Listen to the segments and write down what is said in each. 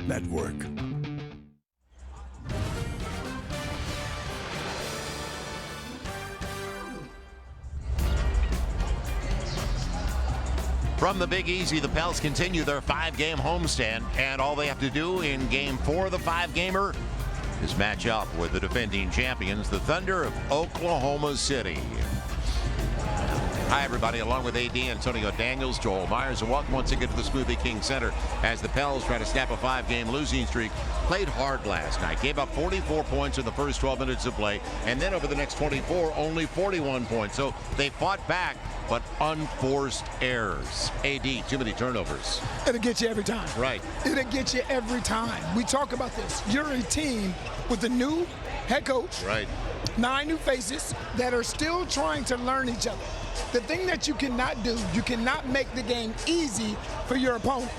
Network. From the Big Easy, the Pels continue their 5-game homestand, and all they have to do in Game 4 of the 5-gamer is match up with the defending champions, the Thunder of Oklahoma City. Hi, everybody. Along with AD, Antonio Daniels, Joel Myers, and welcome once again to the Smoothie King Center as the Pels try to snap a 5-game losing streak. Played hard last night, gave up 44 points in the first 12 minutes of play, and then over the next 24, only 41 points. So they fought back, but unforced errors. AD, too many turnovers. It'll get you every time. Right. It'll get you every time. We talk about this. You're a team with a new head coach. Right. 9 new faces that are still trying to learn each other. The thing that you cannot do, you cannot make the game easy for your opponent.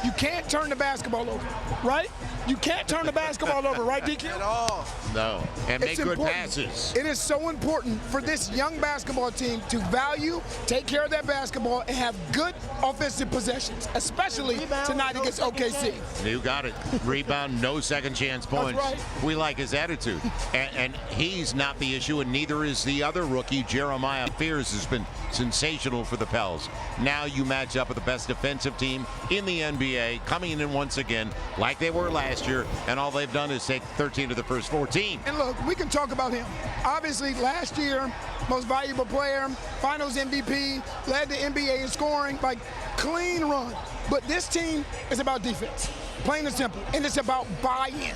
You can't turn the basketball over, right? You can't turn the basketball over, right, DQ? At all. No, and make good passes. It is so important for this young basketball team to value, take care of that basketball, and have good offensive possessions, especially tonight against OKC. You got it. Rebound, no second chance points. That's right. We like his attitude. And he's not the issue, and neither is the other rookie, Jeremiah Fears, has been sensational for the Pels. Now you match up with the best defensive team in the NBA, coming in once again like they were last year, and all they've done is take 13 of the first 14. And look, we can talk about him. Obviously, last year, most valuable player, finals MVP, led the NBA in scoring, like clean run. But this team is about defense, plain and simple, and it's about buy-in.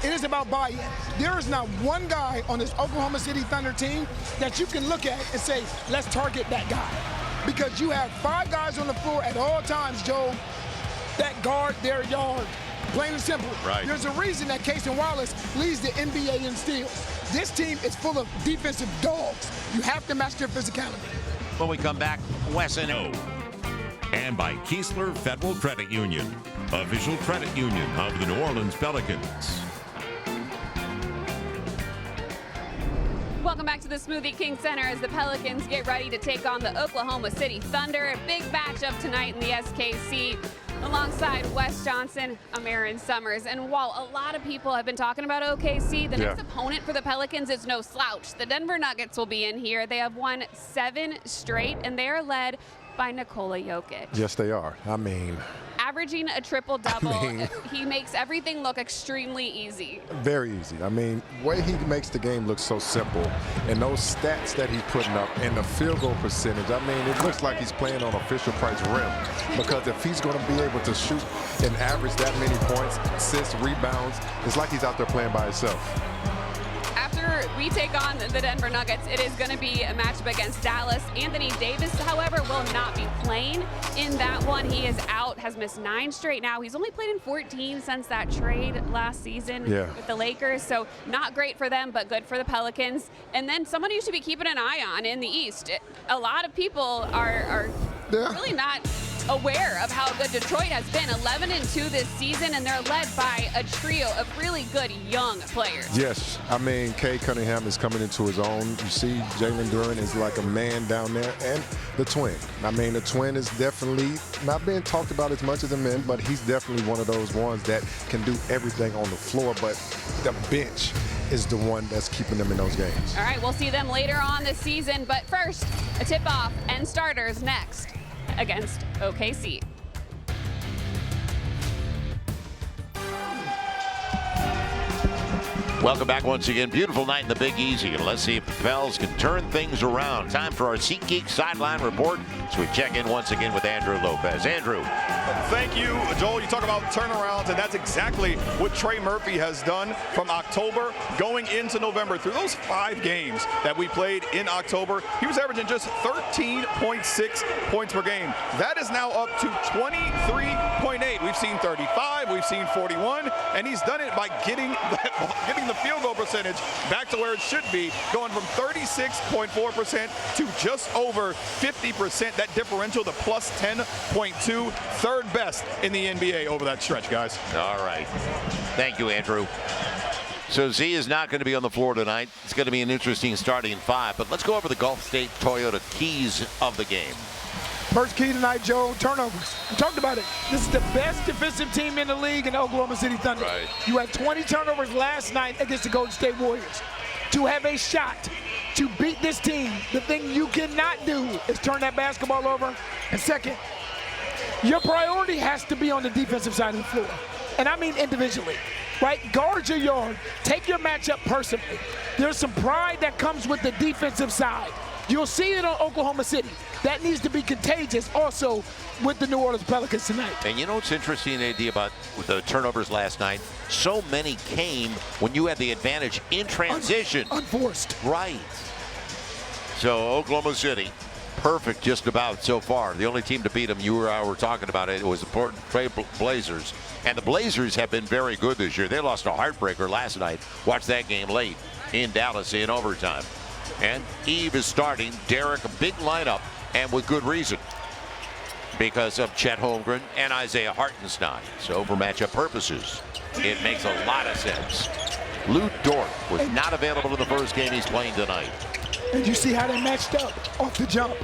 It is about buy-in. There is not one guy on this Oklahoma City Thunder team that you can look at and say, let's target that guy. Because you have 5 guys on the floor at all times, Joe, that guard their yard. Plain and simple. Right. There's a reason that Casey Wallace leads the NBA in steals. This team is full of defensive dogs. You have to match their physicality. When we come back, Wesson. And by Keesler Federal Credit Union, official credit union of the New Orleans Pelicans. Welcome back to the Smoothie King Center as the Pelicans get ready to take on the Oklahoma City Thunder. A big matchup tonight in the SKC. Alongside Wes Johnson, I'm Aaron Summers. And while a lot of people have been talking about OKC, the next opponent for the Pelicans is no slouch. The Denver Nuggets will be in here. They have won 7 straight, and they are led by Nikola Jokic. Yes, they are. I mean, averaging a triple-double. He makes everything look extremely easy. Very easy. I mean, the way he makes the game look so simple, and those stats that he's putting up, and the field goal percentage, I mean, it looks like he's playing on a Fisher-Price rim. Because if he's going to be able to shoot and average that many points, assists, rebounds, it's like he's out there playing by himself. After we take on the Denver Nuggets, it is going to be a matchup against Dallas. Anthony Davis, however, will not be playing in that one. He is out, has missed 9 straight now. He's only played in 14 since that trade last season with the Lakers, so not great for them, but good for the Pelicans. And then someone you should be keeping an eye on in the East. A lot of people are really not aware of how good Detroit has been. 11-2 this season, and they're led by a trio of really good young players. Yes, I mean, Cade Cunningham is coming into his own. You see Jalen Duren is like a man down there, and the twin. I mean, the twin is definitely not being talked about as much as the men, but he's definitely one of those ones that can do everything on the floor, but the bench is the one that's keeping them in those games. All right, we'll see them later on this season, but first, a tip-off and starters next against OKC. Welcome back once again. Beautiful night in the Big Easy, and let's see if the Pels can turn things around. Time for our SeatGeek sideline report, so we check in once again with Andrew Lopez. Andrew. Thank you, Joel. You talk about turnarounds, and that's exactly what Trey Murphy has done from October going into November. Through those 5 games that we played in October, he was averaging just 13.6 points per game. That is now up to 23.8. We've seen 35, we've seen 41, and he's done it by getting the field goal percentage back to where it should be, going from 36.4% to just over 50%. That differential to plus 10.2, third best in the NBA over that stretch, guys. All right. Thank you, Andrew. So Z is not going to be on the floor tonight. It's going to be an interesting starting 5, but let's go over the Gulf State Toyota keys of the game. First key tonight, Joe, turnovers. We talked about it. This is the best defensive team in the league in the Oklahoma City Thunder. Right. You had 20 turnovers last night against the Golden State Warriors. To have a shot to beat this team, the thing you cannot do is turn that basketball over. And second, your priority has to be on the defensive side of the floor. And I mean individually, right? Guard your yard. Take your matchup personally. There's some pride that comes with the defensive side. You'll see it on Oklahoma City. That needs to be contagious also with the New Orleans Pelicans tonight. And you know what's interesting, AD, about the turnovers last night? So many came when you had the advantage in transition. Unforced. Right. So Oklahoma City, perfect just about so far. The only team to beat them, you or I were talking about it, was the Portland Trail Blazers. And the Blazers have been very good this year. They lost a heartbreaker last night. Watch that game late in Dallas in overtime. And Eve is starting. Derek, a big lineup, and with good reason, because of Chet Holmgren and Isaiah Hartenstein. So for matchup purposes, it makes a lot of sense. Lou Dort was not available in the first game he's playing tonight. And you see how they matched up off the jump.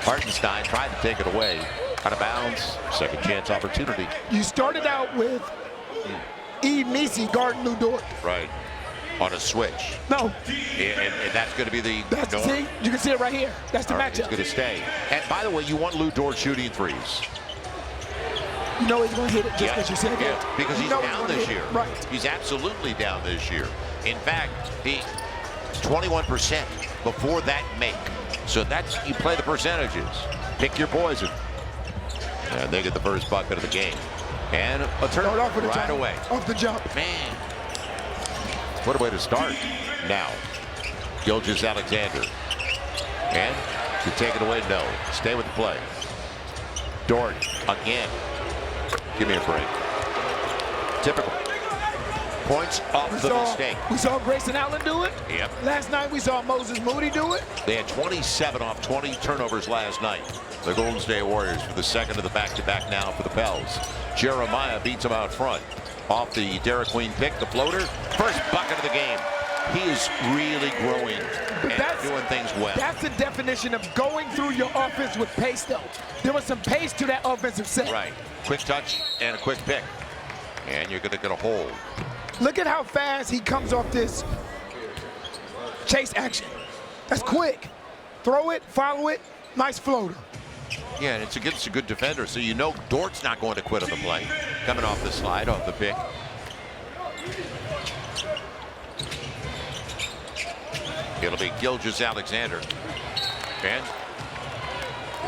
Hartenstein tried to take it away. Out of bounds. Second chance opportunity. You started out with Eve Nisi guarding Lou Dort. Right. On a switch. No. And that's going to be the That's norm. see, you can see it right here. That's the All right, matchup. he's going to stay. And by the way, you want Lou Dort shooting threes. You know he's going to hit it just because you said yeah, that. because You he's know down gonna this hit year. it. Right. He's absolutely down this year. In fact, he's 21% before that make. So that's, you play the percentages. Pick your poison. And they get the first bucket of the game. And a turnover right away. Off the jump. Man, what a way to start. Now, Gilgeous Alexander. And to take it away, no. Stay with the play. Dort again. Give me a break. Typical. Points off the mistake. We saw Grayson Allen do it. Yep. Last night we saw Moses Moody do it. They had 27 off 20 turnovers last night. The Golden State Warriors for the second of the back-to-back now for the Pels. Jeremiah beats them out front. Off the Derek Queen pick, the floater. First bucket of the game. He is really growing and doing things well. That's the definition of going through your offense with pace, though. There was some pace to that offensive set. Right. Quick touch and a quick pick. And you're going to get a hold. Look at how fast he comes off this chase action. That's quick. Throw it, follow it, nice floater. Yeah, and it's against a good defender, so you know Dort's not going to quit on the play. Coming off the slide, off the pick. It'll be Gilgeous Alexander. And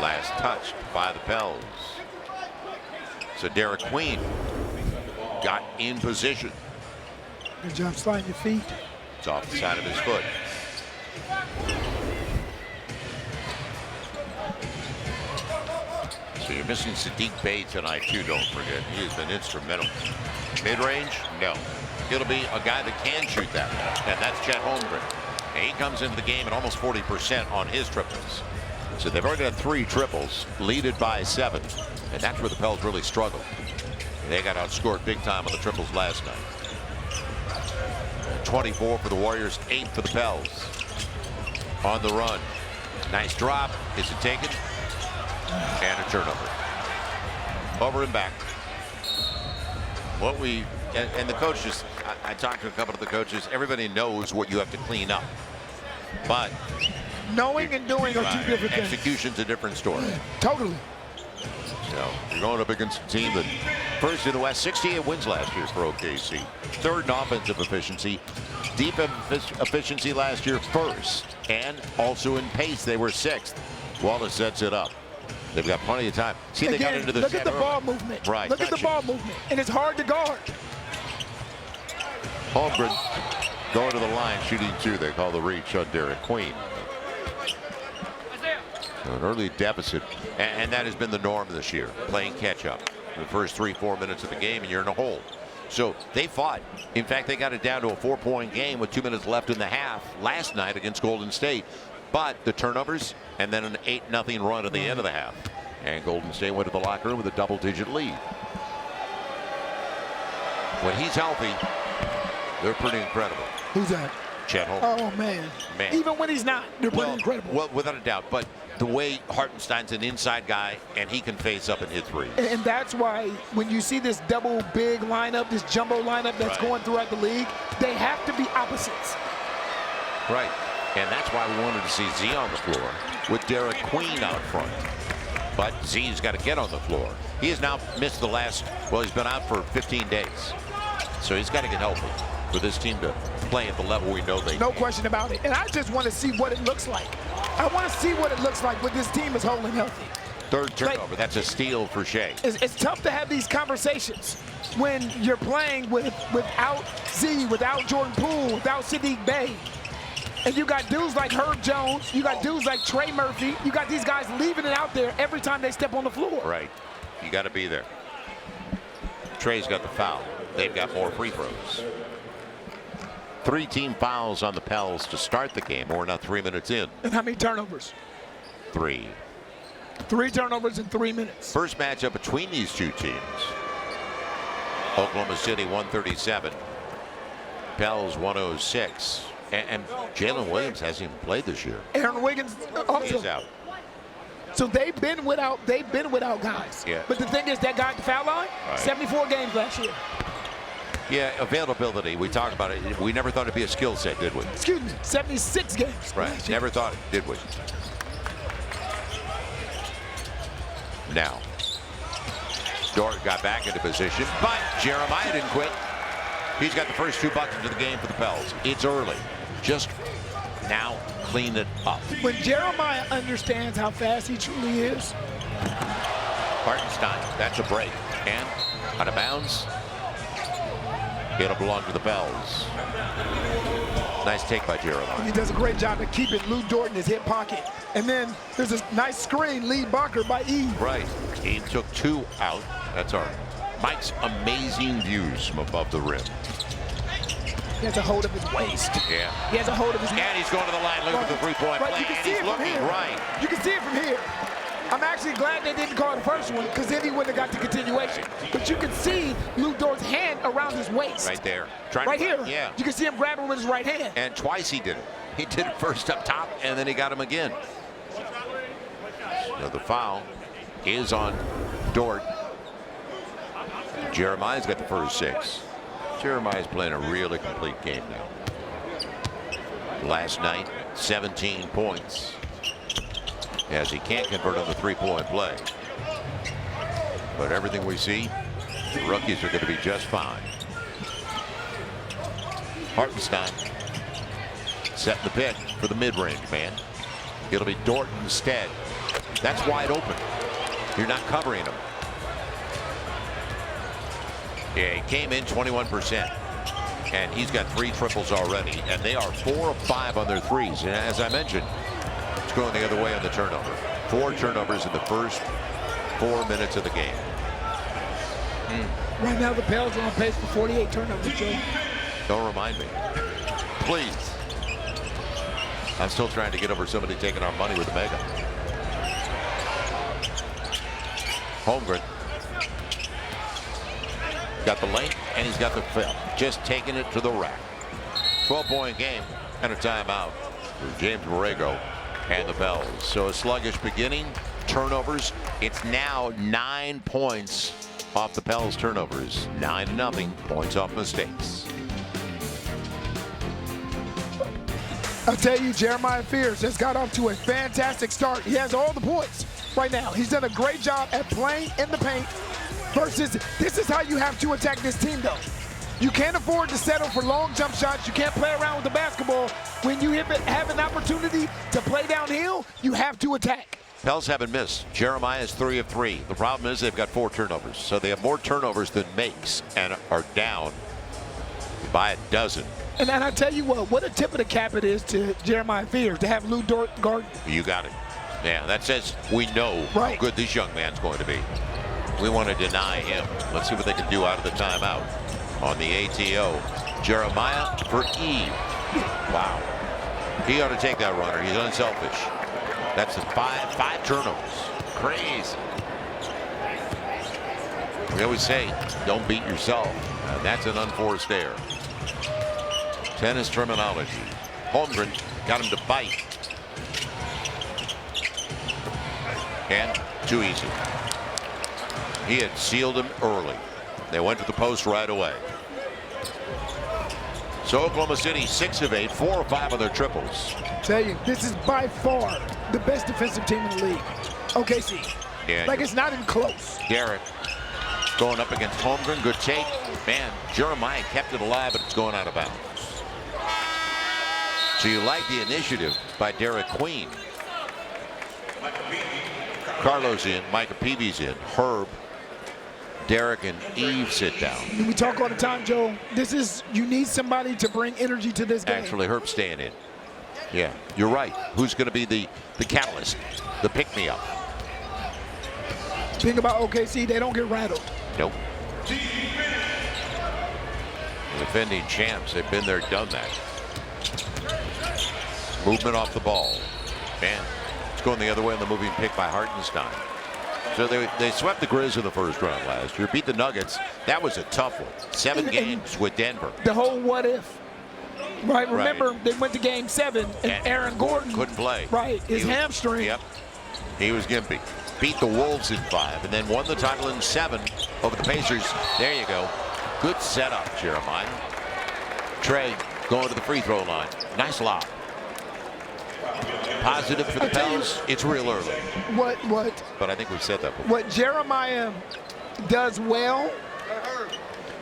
last touch by the Pels. So Derek Queen got in position. Good job sliding your feet. It's off the side of his foot. So you're missing Sadiq Bey tonight too, don't forget. He has been instrumental. Mid-range? No. It'll be a guy that can shoot that, and that's Chet Holmgren. And he comes into the game at almost 40% on his triples. So they've already got 3 triples, leaded by 7. And that's where the Pels really struggled. They got outscored big time on the triples last night. 24 for the Warriors, 8 for the Pels. On the run. Nice drop. Is it taken? And a turnover. Over and back. What we, and the coaches, I talked to a couple of the coaches, everybody knows what you have to clean up. But knowing and doing are two different things. Execution's a different story. Totally. So you're going up against a team that first in the West, 68 wins last year for OKC. Third in offensive efficiency. Defensive efficiency last year first. And also in pace, they were 6th. Wallace sets it up. They've got plenty of time. See, they got into the look at the ball movement. Right. Look at the ball movement. And it's hard to guard. Holmgren going to the line, shooting 2. They call the reach on Derek Queen. So an early deficit, and that has been the norm this year, playing catch-up. The first 3-4 minutes of the game, and you're in a hole. So they fought. In fact, they got it down to a 4-point game with 2 minutes left in the half last night against Golden State. But the turnovers, and then an 8-0 run at the end of the half. And Golden State went to the locker room with a double-digit lead. When he's healthy, they're pretty incredible. Who's that? Chet Holmgren. Oh, man. Even when he's not, they're pretty incredible. Well, without a doubt. But the way Hartenstein's an inside guy, and he can face up and hit threes. And that's why when you see this double big lineup, this jumbo lineup that's going throughout the league, they have to be opposites. Right. And that's why we wanted to see Z on the floor with Derek Queen out front. But Z's got to get on the floor. He has now missed the last, well, he's been out for 15 days. So he's got to get healthy for this team to play at the level we know they can. No question about it. And I just want to see what it looks like. I want to see what it looks like when this team is holding healthy. Third turnover. That's a steal for Shai. It's tough to have these conversations when you're playing without Z, without Jordan Poole, without Sadiq Bey. And you got dudes like Herb Jones, you got dudes like Trey Murphy, you got these guys leaving it out there every time they step on the floor. Right. You got to be there. Trey's got the foul. They've got more free throws. 3 team fouls on the Pels to start the game. We're now 3 minutes in. And how many turnovers? 3. 3 turnovers in 3 minutes. First matchup between these two teams. Oklahoma City 137. Pels 106. And Jalen Williams hasn't even played this year. Aaron Wiggins also. He's out. So they've been without guys. Yeah. But the thing is, that guy at the foul line, 74 games last year. Yeah, availability. We talked about it. We never thought it'd be a skill set, did we? Excuse me, 76 games. Right. Never thought it, did we? Now, Dort got back into position, but Jeremiah didn't quit. He's got the first 2 buckets of the game for the Pels. It's early. Just now clean it up. When Jeremiah understands how fast he truly is. Hartenstein, that's a break. And out of bounds. It'll belong to the Pels. Nice take by Jeremiah. He does a great job of keeping Lou Dort in his hip pocket. And then there's a nice screen, lead blocker by E. Right. He took 2 out. That's all right. Mike's amazing views from above the rim. He has a hold of his waist. Yeah. He has a hold of his. And he's going to the line. Look at the three-point play. You can see and he's it looking from here. right. You can see it from here. I'm actually glad they didn't call the first one, because then he wouldn't have got the continuation. But you can see Lou Dort's hand around his waist. Right there. Right here. Yeah. You can see him grabbing with his right hand. And twice he did it. He did it first up top, and then he got him again. So the foul is on Dort. Jeremiah's got the first 6. Jeremiah's playing a really complete game now. Last night, 17 points. As he can't convert on the 3-point play. But everything we see, the rookies are going to be just fine. Hartenstein setting the pick for the mid-range man. It'll be Dort instead. That's wide open. You're not covering him. Yeah, he came in 21%. And he's got 3 triples already. And they are 4 of 5 on their threes. And as I mentioned, it's going the other way on the turnover. 4 turnovers in the first 4 minutes of the game. Right now, the Pels are on pace for 48 turnovers, Joe. Don't remind me. Please. I'm still trying to get over somebody taking our money with the mega. Holmgren. Got the length, and he's got the fill. Just taking it to the rack. 12-point game and a timeout for James Borrego and the Pels. So a sluggish beginning. Turnovers. It's now 9 points off the Pels turnovers. 9-0. Points off mistakes. I'll tell you, Jeremiah Fears has got off to a fantastic start. He has all the points right now. He's done a great job at playing in the paint. Versus, this is how you have to attack this team, though. You can't afford to settle for long jump shots. You can't play around with the basketball. When you have an opportunity to play downhill, you have to attack. Pels haven't missed. Jeremiah is 3 of 3. The problem is they've got 4 turnovers. So they have more turnovers than makes and are down by a dozen. And I tell you what a tip of the cap it is to Jeremiah Fears to have Lou Dort guard. You got it. Yeah, that says we know how good this young man's going to be. We want to deny him. Let's see what they can do out of the timeout. On the ATO, Jeremiah for E. Wow. He ought to take that runner. He's unselfish. That's the 5 turnovers. Crazy. We always say, don't beat yourself. That's an unforced error. Tennis terminology. Holmgren got him to bite. And too easy. He had sealed him early. They went to the post right away. So Oklahoma City 6 of 8, 4 of 5 of their triples. Tell you, this is by far the best defensive team in the league. OKC. Yeah, like it's not even close. Derek going up against Holmgren. Good take. Man, Jeremiah kept it alive, but it's going out of bounds. So you like the initiative by Derek Queen. Carlos in, Micah Peavy's in, Herb, Derek, and Eve sit down. We talk all the time, Joe. This is, you need somebody to bring energy to this game. Actually, Herb's staying in. Yeah, you're right. Who's going to be the catalyst, the pick-me-up? Think about OKC, they don't get rattled. Nope. The defending champs, they've been there, done that. Movement off the ball. Man, it's going the other way on the moving pick by Hartenstein. So they swept the Grizz in the first round last year, beat the Nuggets. That was a tough one. 7 games with Denver. The whole what if. Right, remember they went to game 7 and Aaron Gordon couldn't play. Right, his hamstring. Yep, he was gimpy. Beat the Wolves in 5 and then won the title in 7 over the Pacers. There you go. Good setup, Jeremiah. Trey going to the free throw line. Nice lob. Positive for the Pels. It's real early. What? But I think we've said that before. What Jeremiah does well,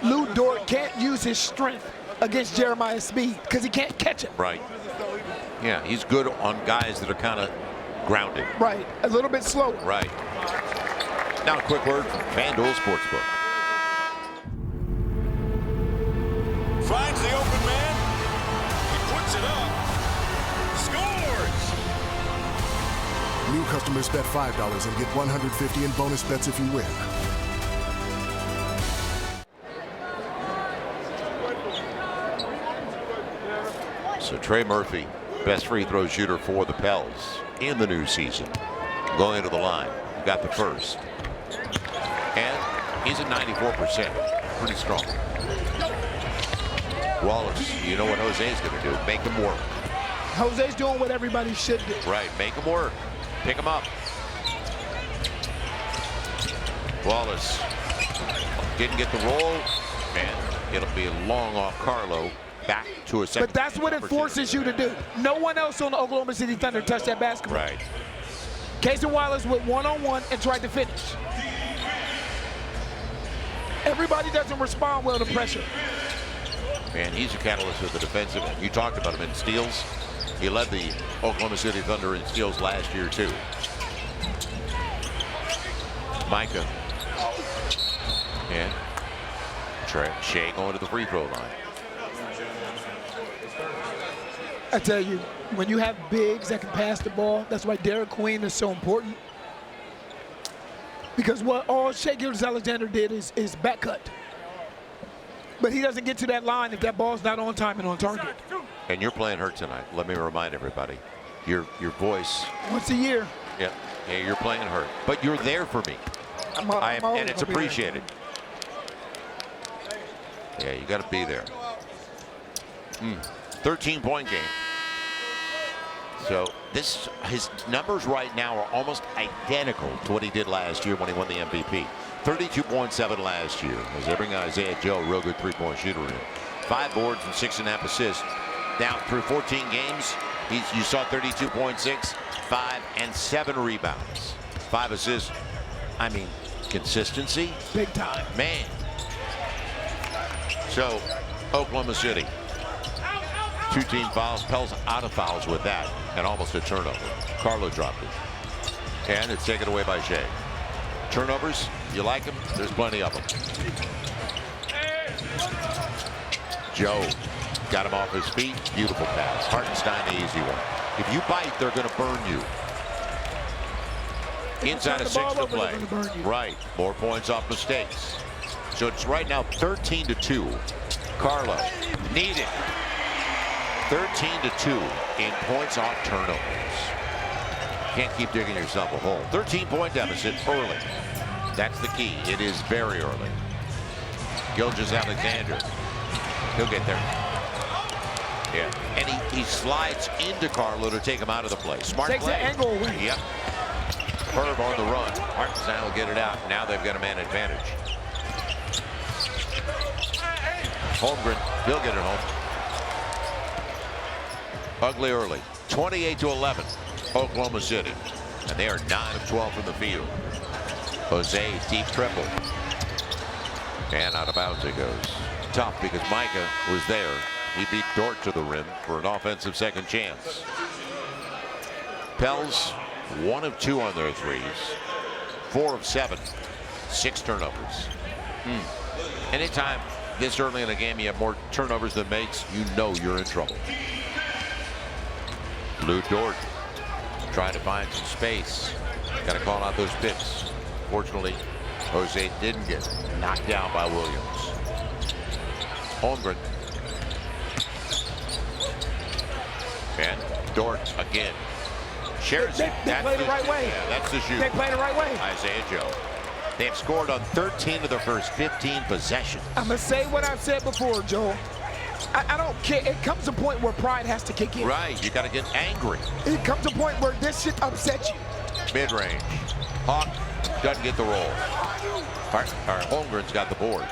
Lou Dort can't use his strength against Jeremiah's speed because he can't catch it. Right. Yeah, he's good on guys that are kind of grounded. Right, a little bit slower. Right. Now a quick word from FanDuel Sportsbook. Finds the open man. He puts it up. Scores! New customers bet $5 and get $150 in bonus bets if you win. So Trey Murphy, best free throw shooter for the Pels in the new season. Going into the line, got the first. And he's at 94%. Pretty strong. Wallace, you know what Jose's going to do. Make him work. Jose's doing what everybody should do. Right, make him work. Pick him up. Wallace didn't get the roll, and it'll be long off Carlo. Back to a second. But that's what it forces you to do. No one else on the Oklahoma City Thunder touched that basketball. Right. Casey Wallace went one-on-one and tried to finish. Everybody doesn't respond well to pressure. Man, he's a catalyst of the defensive end. You talked about him in steals. He led the Oklahoma City Thunder in steals last year, too. Micah. And Shai going to the free throw line. I tell you, when you have bigs that can pass the ball, that's why Derek Queen is so important. Because what all Shai Gilgeous Alexander did is back cut. But he doesn't get to that line if that ball's not on time and on target. And you're playing hurt tonight. Let me remind everybody. Your voice. Once a year. Yeah, you're playing hurt. But you're there for me. And it's appreciated. Yeah, you got to be there. 13-point game. So his numbers right now are almost identical to what he did last year when he won the MVP. 32.7 last year as they bring Isaiah Joe, real good three-point shooter in. 5 boards and 6.5 assists. Now through 14 games, you saw 32.6, 5 and 7 rebounds, 5 assists. I mean, consistency, big time, man. So Oklahoma City. 2 team fouls. Pels out of fouls with that, and almost a turnover. Carlo dropped it. And it's taken away by Shai. Turnovers, you like them? There's plenty of them. Joe got him off his feet. Beautiful pass. Hartenstein, the easy one. If you bite, they're going to burn you. Inside of 6 to play. Right. More points off mistakes. So it's right now 13-2. Carlo needed 13-2 in points off turnovers. Can't keep digging yourself a hole. 13-point deficit early. That's the key. It is very early. Gilgeous Alexander. He'll get there. Yeah. And he slides into Carlo to take him out of the play. Smart play. Takes the angle away. Yep. superb on the run. Hartenstein will get it out. Now they've got a man advantage. Holmgren, he'll get it home. Ugly early. 28-11, Oklahoma City. And they are 9 of 12 from the field. Jose, deep triple. And out of bounds it goes. Tough because Micah was there. He beat Dort to the rim for an offensive second chance. Pels 1 of 2 on their threes. 4 of 7. 6 turnovers. Anytime this early in a game you have more turnovers than makes, you know you're in trouble. Lou Dort trying to find some space. Got to call out those pips. Fortunately, Jose didn't get knocked down by Williams. Holmgren. And Dort again. Shares it. They played the right way. Yeah, that's the shoot. They played the right way. Isaiah Joe. They have scored on 13 of their first 15 possessions. I'm going to say what I've said before, Joel. I don't care. It comes a point where pride has to kick in. Right. You got to get angry. It comes a point where this shit upsets you. Mid-range. Hawk doesn't get the roll. Holmgren's got the board.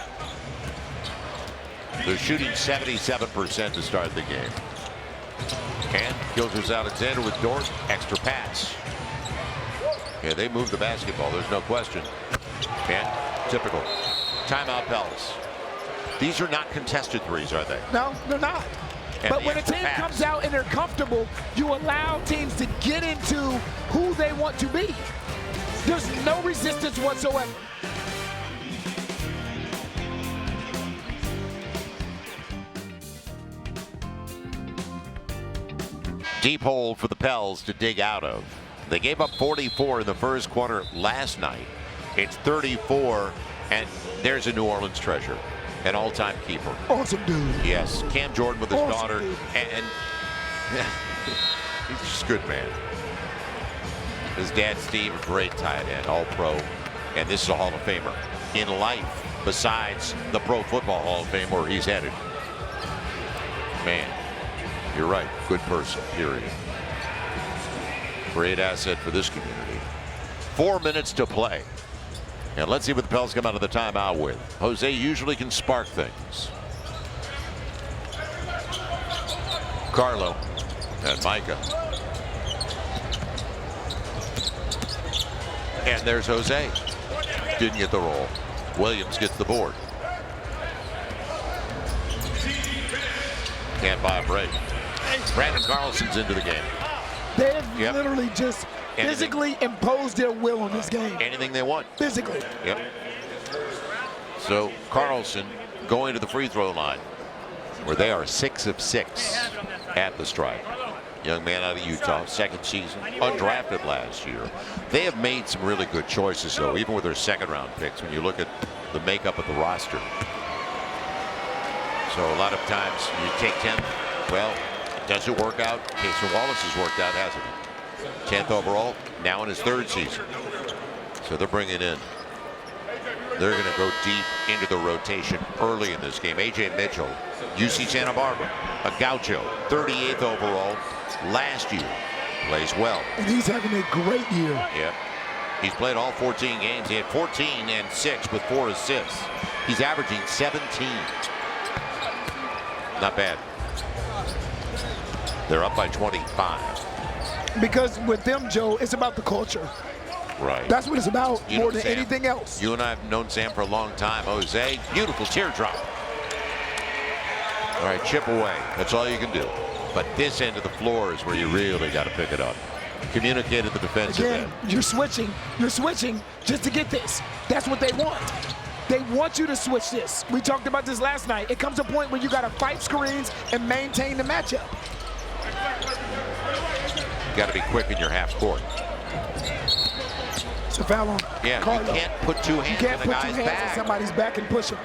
They're shooting 77% to start the game. And Gilgeous Alexander with Dort. Extra pass. Yeah, they move the basketball. There's no question. And typical. Timeout Pels. These are not contested threes, are they? No, they're not. And but when a team comes out and they're comfortable, you allow teams to get into who they want to be. There's no resistance whatsoever. Deep hole for the Pels to dig out of. They gave up 44 in the first quarter last night. It's 34, and there's a New Orleans treasure, an all-time keeper. Awesome dude. Yes, Cam Jordan with his daughter, dude. and he's just a good man. His dad, Steve, a great tight end, all-pro, and this is a Hall of Famer in life, besides the Pro Football Hall of Fame where he's headed. Man, you're right, good person, period. Great asset for this community. 4 minutes to play. And let's see what the Pels come out of the timeout with. Jose usually can spark things. Carlo and Micah. And there's Jose. Didn't get the roll. Williams gets the board. Can't buy a break. Brandon Carlson's into the game. They have literally just physically imposed their will on this game. Anything they want. Physically. Yep. So Carlson going to the free throw line, where they are 6 of 6 at the stripe. Young man out of Utah, second season, undrafted last year. They have made some really good choices, though, even with their second-round picks, when you look at the makeup of the roster. So a lot of times you take 10, well, does it work out? Casey Wallace has worked out, hasn't he? 10th overall, now in his 3rd season. So they're bringing in. They're going to go deep into the rotation early in this game. A.J. Mitchell, UC Santa Barbara, a Gaucho, 38th overall last year. Plays well. And he's having a great year. Yep. He's played all 14 games. He had 14 and 6 with 4 assists. He's averaging 17. Not bad. They're up by 25. Because with them, Joe, it's about the culture. Right. That's what it's about more than Sam, anything else. You and I have known Sam for a long time. Jose, beautiful teardrop. All right, chip away. That's all you can do. But this end of the floor is where you really got to pick it up. Communicated the defensive end. You're switching just to get this. That's what they want. They want you to switch this. We talked about this last night. It comes a point where you got to fight screens and maintain the matchup. You got to be quick in your half court. It's a foul on Carlo. You can't put 2 hands on the guy's back. On somebody's back and push him.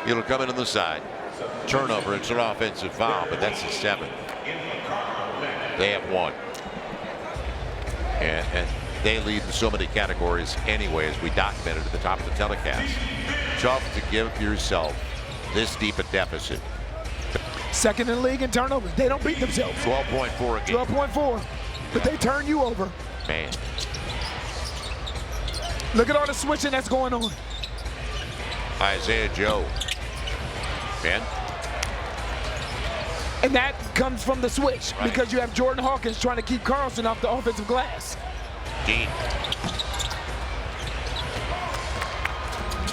It'll come in on the side. Turnover. It's an offensive foul, but that's the 7th. They have 1. And they lead in so many categories anyway, as we documented at the top of the telecast. Tough to give yourself this deep a deficit. Second in the league in turnovers. They don't beat themselves. 12.4 a game. 12.4. But they turn you over. Man. Look at all the switching that's going on. Isaiah Joe. Man. And that comes from the switch because you have Jordan Hawkins trying to keep Carlson off the offensive glass. Dean.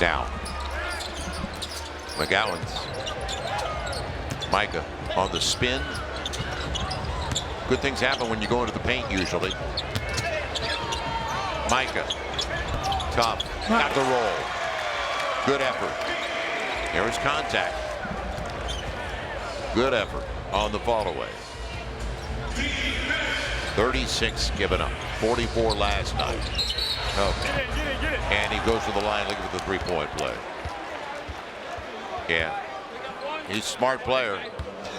Down. McGowan's. Micah on the spin. Good things happen when you go into the paint usually. Micah. Tough. Got the roll. Good effort. There was contact. Good effort on the fall away. 36 given up. 44 last night. Okay. And he goes to the line looking for the three-point play. Yeah. He's a smart player.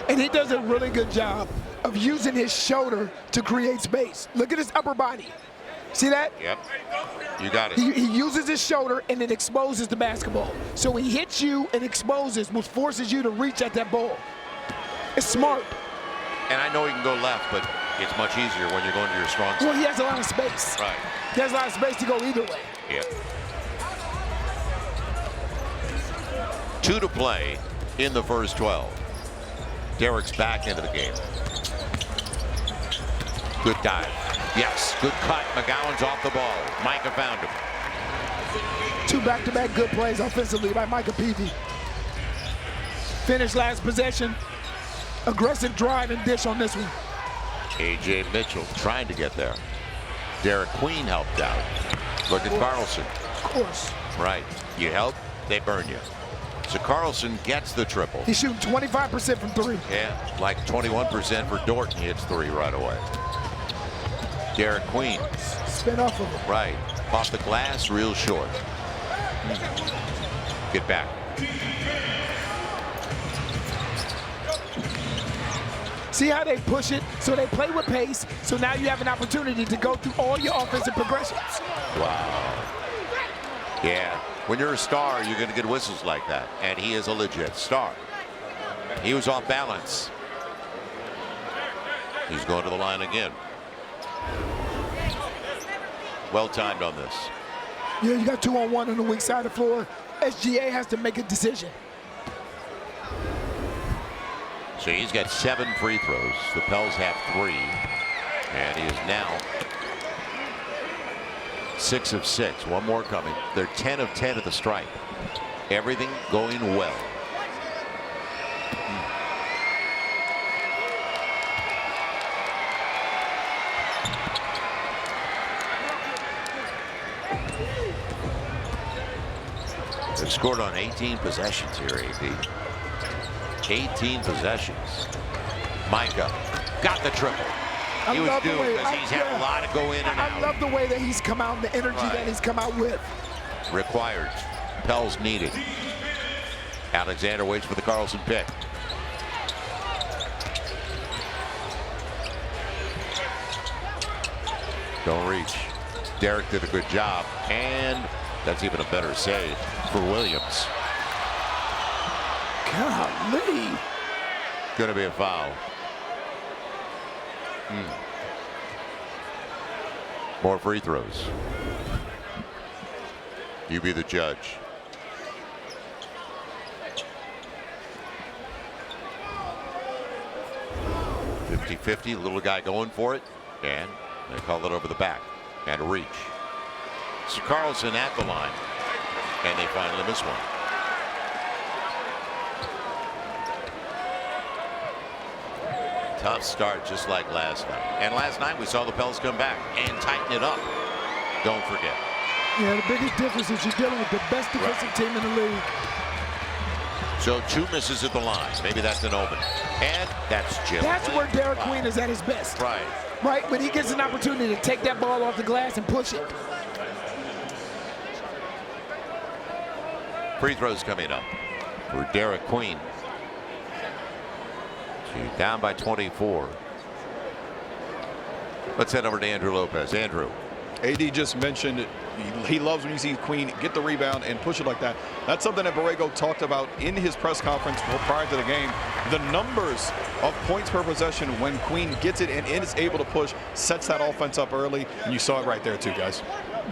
And he does a really good job of using his shoulder to create space. Look at his upper body. See that? Yep. You got it. He uses his shoulder and it exposes the basketball. So he hits you and exposes, which forces you to reach at that ball. It's smart. And I know he can go left, but it's much easier when you're going to your strong side. Well, he has a lot of space. Right. He has a lot of space to go either way. Yeah. 2 to play in the first 12. Derek's back into the game. Good dive. Yes, good cut. McGowan's off the ball. Micah found him. 2 back-to-back good plays offensively by Micah Peavy. Finish last possession. Aggressive drive and dish on this one. A.J. Mitchell trying to get there. Derek Queen helped out. Look at Carlson. Of course. Right. You help, they burn you. So Carlson gets the triple. He's shooting 25% from 3. Yeah, like 21% for Dorton. He hits 3 right away. Derek Queen. Spin off of him. Right. Off the glass, real short. Get back. See how they push it? So they play with pace. So now you have an opportunity to go through all your offensive progressions. Wow. Yeah. When you're a star, you're going to get whistles like that. And he is a legit star. He was off balance. He's going to the line again. Well timed on this. Yeah, you got 2-on-1 on the weak side of the floor. SGA has to make a decision. So he's got 7 free throws. The Pels have 3. And he is now 6 of 6. One more coming. They're 10 of 10 at the stripe. Everything going well. They've scored on 18 possessions here, AD. 18 possessions. Micah got the triple. He was due because he's had a lot to go in and out. I love the way that he's come out, the energy that he's come out with. Required. Pels needed. Alexander waits for the Carlson pick. Don't reach. Derek did a good job, and that's even a better save for Williams. Golly. Gonna be a foul. More free throws. You be the judge. .50-50, little guy going for it, and they call it over the back and a reach. So Carlson at the line, and they finally miss one. Tough start, just like last night. And last night we saw the Pels come back and tighten it up. Don't forget. Yeah, the biggest difference is you're dealing with the best defensive team in the league. So 2 misses at the line. Maybe that's an open. And that's Jim. That's where Derek Queen is at his best. Right. Right, when he gets an opportunity to take that ball off the glass and push it. Free throws coming up for Derek Queen. So down by 24. Let's head over to Andrew Lopez. Andrew. AD just mentioned he loves when you see Queen get the rebound and push it like that. That's something that Borrego talked about in his press conference prior to the game. The numbers of points per possession when Queen gets it and is able to push sets that offense up early, and you saw it right there too, guys.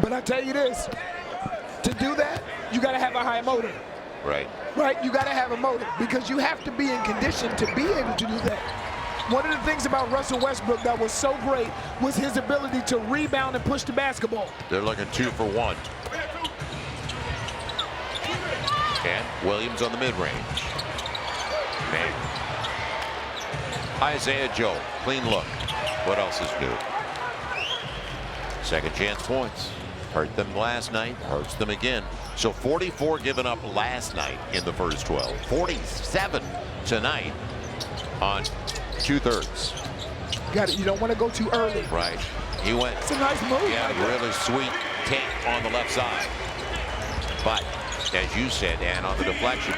But I tell you this, to do that, you got to have a high motor. Right. Right, you got to have a motor because you have to be in condition to be able to do that. One of the things about Russell Westbrook that was so great was his ability to rebound and push the basketball. They're looking 2 for 1. And Williams on the mid-range. Man. Isaiah Joe, clean look. What else is new? Second chance points. Hurt them last night, hurts them again. So 44 given up last night in the first 12. 47 tonight on 2/3. Got it. You don't want to go too early. Right. He went. It's a nice move. Yeah, really sweet take on the left side. But as you said, and on the deflection,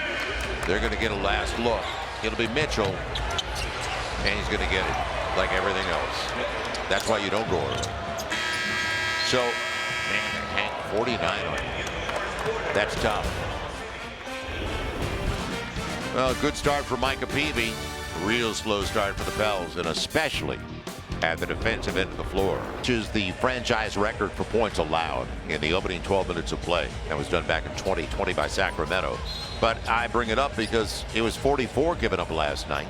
they're going to get a last look. It'll be Mitchell, and he's going to get it like everything else. That's why you don't go early. So, man, Hank 49 on you. That's tough. Well, good start for Micah Peavy. Real slow start for the Pels, and especially at the defensive end of the floor, which is the franchise record for points allowed in the opening 12 minutes of play. That was done back in 2020 by Sacramento. But I bring it up because it was 44 given up last night.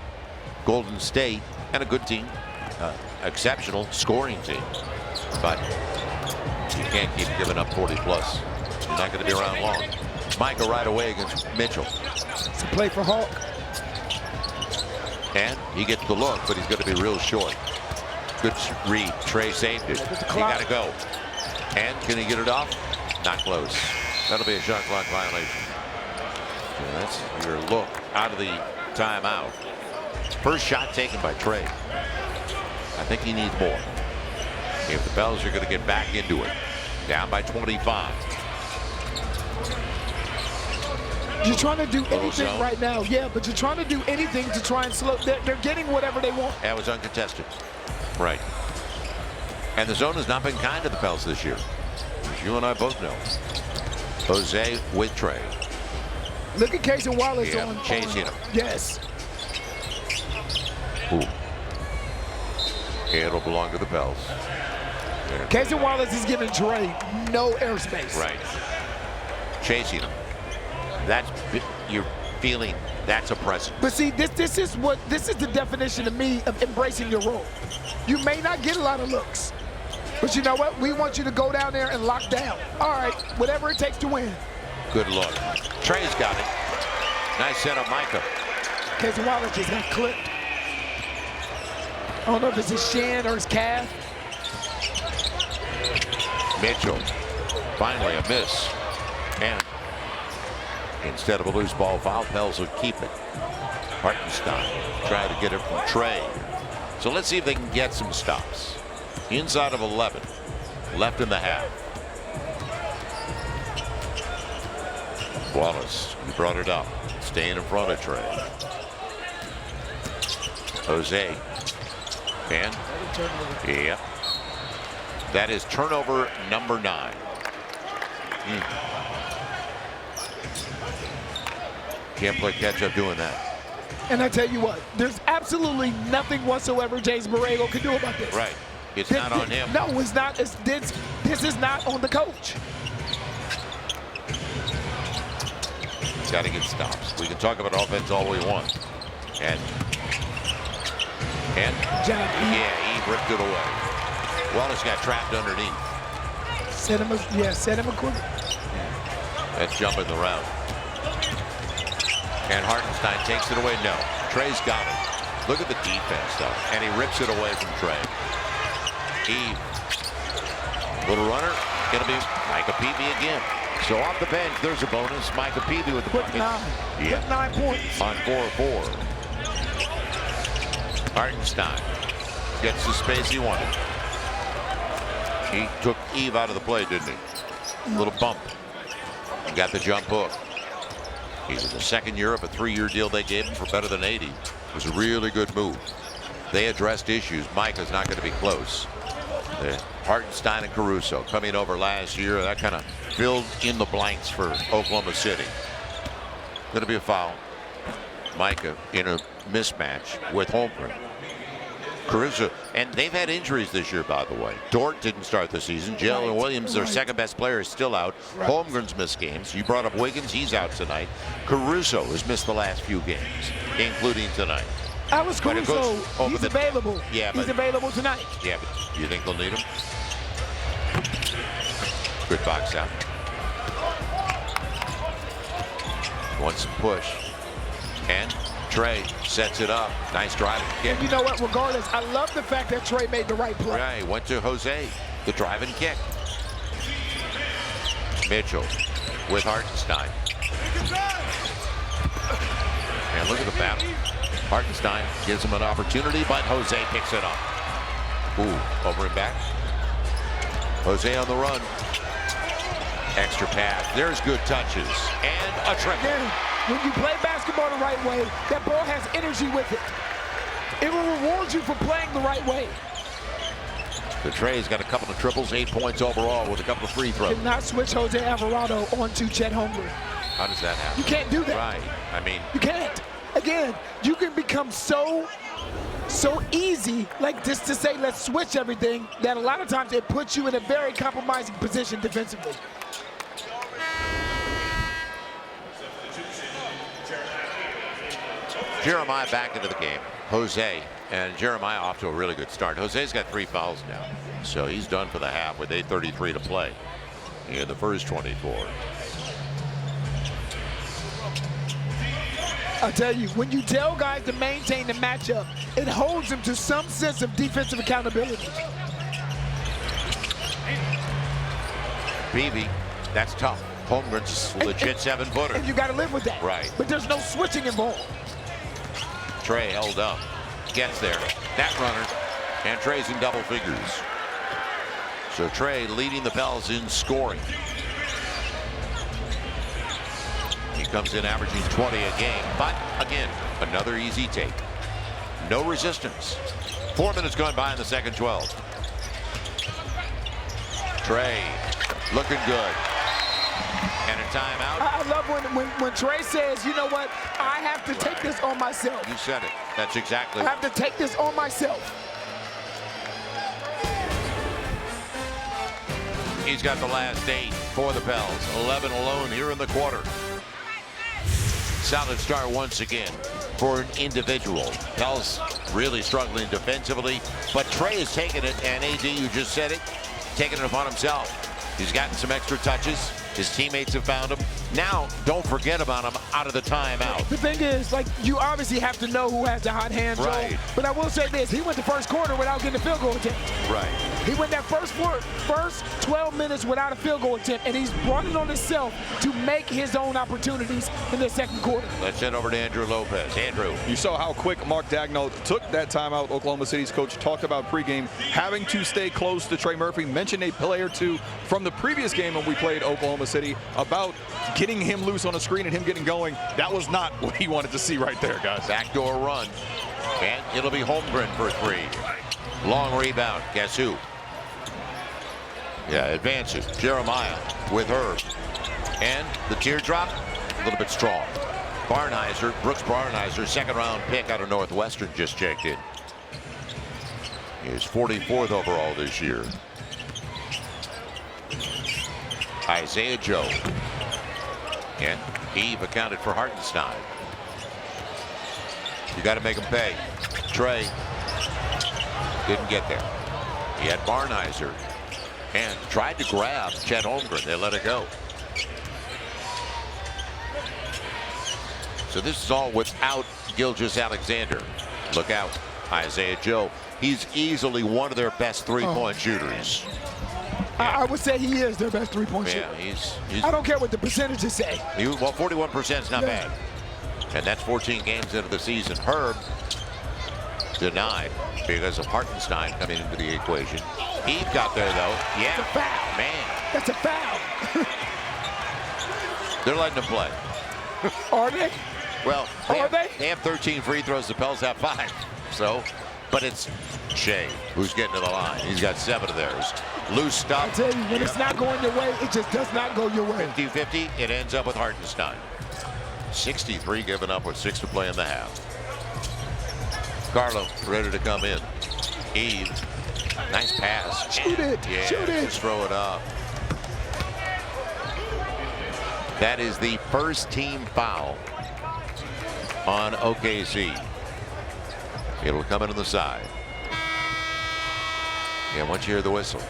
Golden State, and a good team, exceptional scoring team. But you can't keep giving up 40 plus. You're not going to be around long. Micah right away against Mitchell. It's a play for Hawk. And he gets the look, but he's going to be real short. Good read. Trey saved it. He got to go. And can he get it off? Not close. That'll be a shot clock violation. So that's your look out of the timeout. First shot taken by Trey. I think he needs more. If the Pels are going to get back into it. Down by 25. You're trying to do anything right now. Yeah, but you're trying to do anything to try and slow. They're getting whatever they want. That was uncontested. Right. And the zone has not been kind to the Pels this year, as you and I both know. Jose with Trey. Look at Casey Wallace on chasing him. Yes. Ooh. It'll belong to the Pels. Casey Wallace is giving Trey no airspace. Right. Chasing him. That's, you're feeling that's a presence. But see, this is the definition to me of embracing your role. You may not get a lot of looks, but you know what? We want you to go down there and lock down. All right, whatever it takes to win. Good look. Trey's got it. Nice set up, Micah. Casey Wallace just got clipped. I don't know if it's his shin or his calf. Mitchell. Finally a miss. And instead of a loose ball foul, Pels will keep it. Hartenstein trying to get it from Trey. So let's see if they can get some stops. Inside of 11. Left in the half. Wallace, he brought it up. Staying in front of Trey. Jose. And, yeah. That is turnover number 9. Can't play catch up doing that. And I tell you what, there's absolutely nothing whatsoever James Borrego can do about this. Right. It's not on him. No, it's not. This is not on the coach. Got to get stops. We can talk about offense all we want. And yeah, he ripped it away. Wallace got trapped underneath. Set him a quick. That's jumping the route. And Hartenstein takes it away. No. Trey's got it. Look at the defense, though. And he rips it away from Trey. Eve. Little runner. Going to be Micah Peavy again. So off the bench, there's a bonus. Micah Peavy with the Quick bucket. 9. Yeah. Quick 9 points. On 4-4. Hartenstein gets the space he wanted. He took Eve out of the play, didn't he? A little bump. And got the jump hook. He's in the second year of a 3-year deal they gave him for better than 80. It was a really good move. They addressed issues. Micah's not going to be close. Hartenstein and Caruso coming over last year. That kind of filled in the blanks for Oklahoma City. Going to be a foul. Micah in a mismatch with Holmgren. Caruso, and they've had injuries this year, by the way. Dort didn't start the season. Jalen Williams, their second best player, is still out. Holmgren's missed games. You brought up Wiggins, he's out tonight. Caruso has missed the last few games, including tonight. I was Caruso. He's available. Yeah, he's available tonight. Yeah, but you think they'll need him? Good box out. Wants some push. And Trey sets it up. Nice drive. And you know what? Regardless, I love the fact that Trey made the right play. Right. Went to Jose. The drive and kick. Mitchell with Hartenstein. And look at the battle. Hartenstein gives him an opportunity, but Jose picks it up. Ooh, over and back. Jose on the run. Extra pass. There's good touches. And a triple. Again, when you play basketball the right way, that ball has energy with it. It will reward you for playing the right way. The Trey's got a couple of triples, 8 points overall with a couple of free throws. Cannot switch Jose Alvarado onto Chet Holmgren. How does that happen? You can't do that. Right. I mean, you can't. Again, you can become so easy, like just to say, let's switch everything, that a lot of times it puts you in a very compromising position defensively. Jeremiah back into the game. Jose and Jeremiah off to a really good start. Jose's got 3 fouls now, so he's done for the half with 8:33 to play in the first 24. I tell you, when you tell guys to maintain the matchup, it holds them to some sense of defensive accountability. Beebe, that's tough. Holmgren's a legit 7-footer. And you got to live with that. Right. But there's no switching involved. Trey held up. Gets there. That runner. And Trey's in double figures. So Trey leading the Pels in scoring. He comes in averaging 20 a game. But again, another easy take. No resistance. 4 minutes gone by in the second 12. Trey looking good. And a timeout. I love when Trey says, you know what, I have to take this on myself. You said it. That's exactly. I have to take this on myself. He's got the last 8 for the Pels. 11 alone here in the quarter. Solid start once again for an individual. Pels really struggling defensively, but Trey has taken it, and AD, you just said it, taking it upon himself. He's gotten some extra touches. His teammates have found him. Now, don't forget about him out of the timeout. The thing is, like, you obviously have to know who has the hot hand, Joe. Right. But I will say this, he went the first quarter without getting a field goal attempt. Right. He went that first 12 minutes without a field goal attempt, and he's brought it on himself to make his own opportunities in the second quarter. Let's send over to Andrew Lopez. Andrew. You saw how quick Mark Daigneault took that timeout. Oklahoma City's coach talked about pregame having to stay close to Trey Murphy. Mentioned a play or two from the previous game when we played Oklahoma City about getting him loose on a screen and him getting going. That was not what he wanted to see right there, guys. Backdoor run. And it'll be Holmgren for 3. Long rebound. Guess who? Yeah, advances. Jeremiah with her. And the teardrop, a little bit strong. Brooks Barnheiser, second-round pick out of Northwestern, just checked in. He's 44th overall this year. Isaiah Joe. And Eve accounted for Hartenstein. You got to make him pay. Trey didn't get there. He had Barnheiser and tried to grab Chet Holmgren. They let it go. So this is all without Gilgeous Alexander. Look out, Isaiah Joe. He's easily one of their best three-point shooters. I would say he is their best three-point shooter. Yeah, he's I don't care what the percentages say. Well, 41% is not bad. And that's 14 games into the season. Herb denied because of Hartenstein coming into the equation. Eve got there, though. Yeah. That's a foul. Man. That's a foul. They're letting him play. Are they? Well, Are they? They have 13 free throws. The Pels have 5. So But it's Shai who's getting to the line. He's got 7 of theirs. Loose stuff. I tell you, when it's not going your way, it just does not go your way. 50-50, it ends up with Hartenstein. 63 given up with 6 to play in the half. Carlo ready to come in. Eve, nice pass. Shoot it, yeah, shoot it. Just throw it up. That is the first team foul on OKC. It'll come in on the side. Yeah, once you hear the whistle,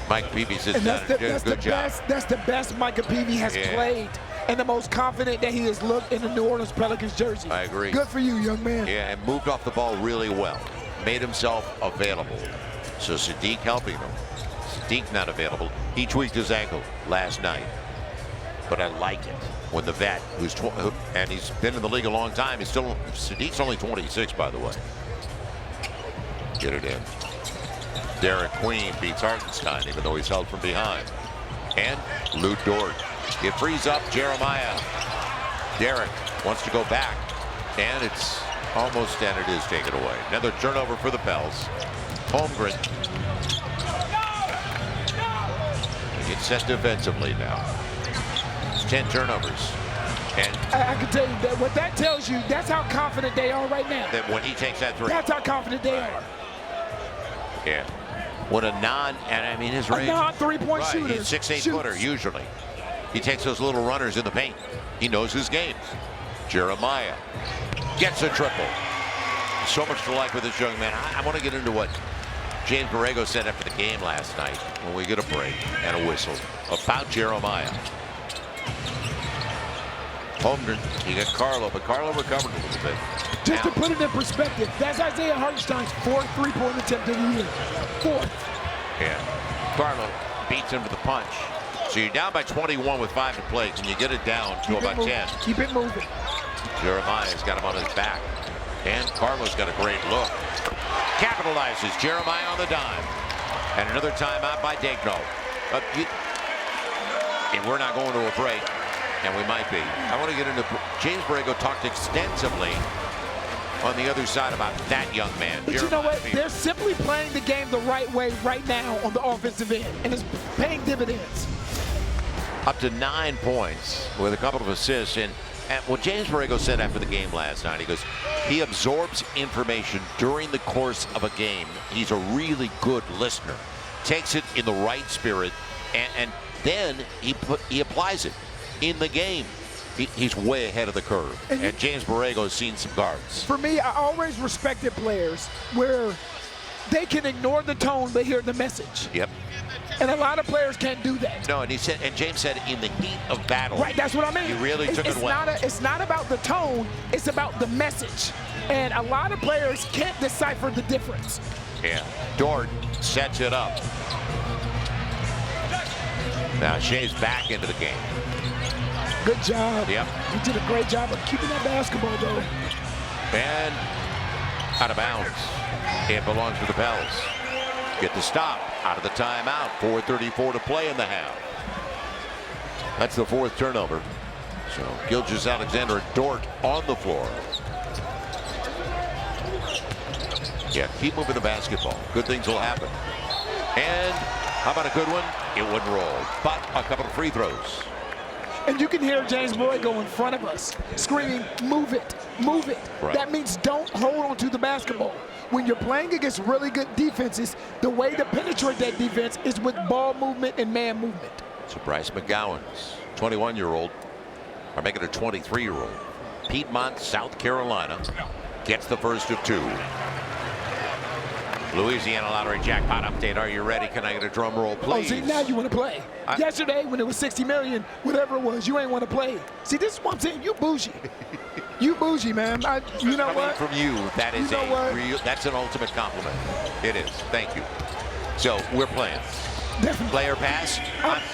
Mike Peavy sits down and does a good job. That's the best Micah Peavy has played, and the most confident that he has looked in the New Orleans Pelicans jersey. I agree. Good for you, young man. Yeah, and moved off the ball really well. Made himself available. So Sadiq helping him. Sadiq not available. He tweaked his ankle last night. But I like it when the vet, and he's been in the league a long time, Sadiq's only 26, by the way. Get it in. Derek Queen beats Hartenstein, even though he's held from behind. And Lou Dort. It frees up Jeremiah. Derek wants to go back, and it's almost, and it is taken away. Another turnover for the Pels. Holmgren. They get set defensively now. 10 turnovers. And I can tell you that what that tells you, that's how confident they are right now. That when he takes that 3. That's how confident they are. Yeah. When a and I mean his range. A non-3-point shooter. He's 6'8" footer usually. He takes those little runners in the paint. He knows his game. Jeremiah gets a triple. So much to like with this young man. I want to get into what James Borrego said after the game last night when we get a break and a whistle about Jeremiah. Holmgren, you got Carlo, but Carlo recovered a little bit. Just to put it in perspective, that's Isaiah Hartenstein's 4th 3-point attempt of the year. 4th. Yeah. Carlo beats him to the punch. So you're down by 21 with 5 to play. Can you get it down to about 10? Keep it moving. Jeremiah's got him on his back. And Carlo's got a great look. Capitalizes Jeremiah on the dime. And another timeout by Degno. And we're not going to a break. And we might be. I want to get into James Borrego talked extensively on the other side about that young man. But you know what? They're simply playing the game the right way right now on the offensive end, and it's paying dividends. Up to 9 points with a couple of assists. And what James Borrego said after the game last night, he goes, he absorbs information during the course of a game. He's a really good listener. Takes it in the right spirit, and then he applies it in the game. He's way ahead of the curve. And James Borrego has seen some guards. For me, I always respected players where they can ignore the tone but hear the message. Yep. And a lot of players can't do that. No, and James said in the heat of battle. Right, that's what I mean. He really took it well. It's not about the tone, it's about the message. And a lot of players can't decipher the difference. Yeah. Dort sets it up. Now Shai's back into the game. Good job. Yep. You did a great job of keeping that basketball, though. And out of bounds. It belongs to the Pels. Get the stop out of the timeout. 4:34 to play in the half. That's the 4th turnover. So Gilgeous Alexander and Dort on the floor. Yeah, keep moving the basketball. Good things will happen. And how about a good one? It wouldn't roll, but a couple of free throws. And you can hear James Borrego in front of us screaming, move it, move it. Right. That means don't hold on to the basketball. When you're playing against really good defenses, the way to penetrate that defense is with ball movement and man movement. So Bryce McGowan's 21-year-old, or make it a 23-year-old. Piedmont, South Carolina, gets the first of 2. Louisiana Lottery jackpot update. Are you ready? Can I get a drum roll, please? Oh, see, now you want to play. Yesterday, when it was 60 million, whatever it was, you ain't want to play. See, this is what I'm saying. You bougie. You bougie, man. You know what? Coming from you, that is that's an ultimate compliment. It is. Thank you. So we're playing. Definitely. Player pass.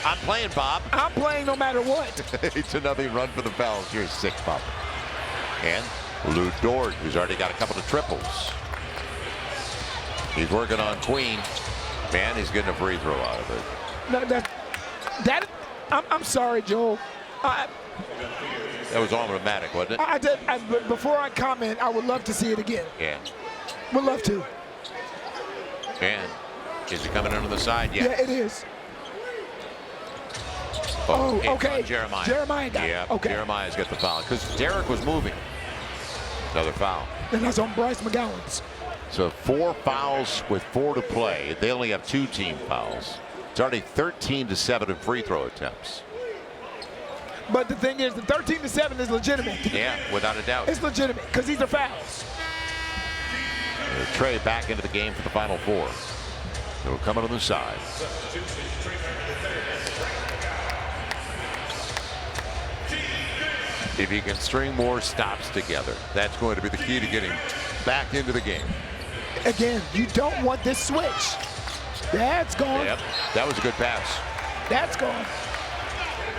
I'm playing, Bob. I'm playing no matter what. It's a 0 run for the Pels. You're sick, Bob. And Lou Dort, who's already got a couple of triples. He's working on Queen. Man, he's getting a free throw out of it. No, I'm sorry, Joel. That was automatic, wasn't it? Before I comment, I would love to see it again. Yeah. Would love to. And is it coming under the side? Yes. Yeah, it is. Oh, okay. Jeremiah. Jeremiah got yeah, it. Okay. Jeremiah's got the foul because Derek was moving. Another foul. And that's on Bryce McGowan's. So 4 fouls with 4 to play. They only have 2 team fouls. It's already 13-7 in free throw attempts. But the thing is, the 13-7 is legitimate. Yeah, without a doubt. It's legitimate because these are fouls. Trey back into the game for the final 4. It'll come on the side. If he can string more stops together, that's going to be the key to getting back into the game. Again, you don't want this switch. That's gone. Yep, that was a good pass. That's gone.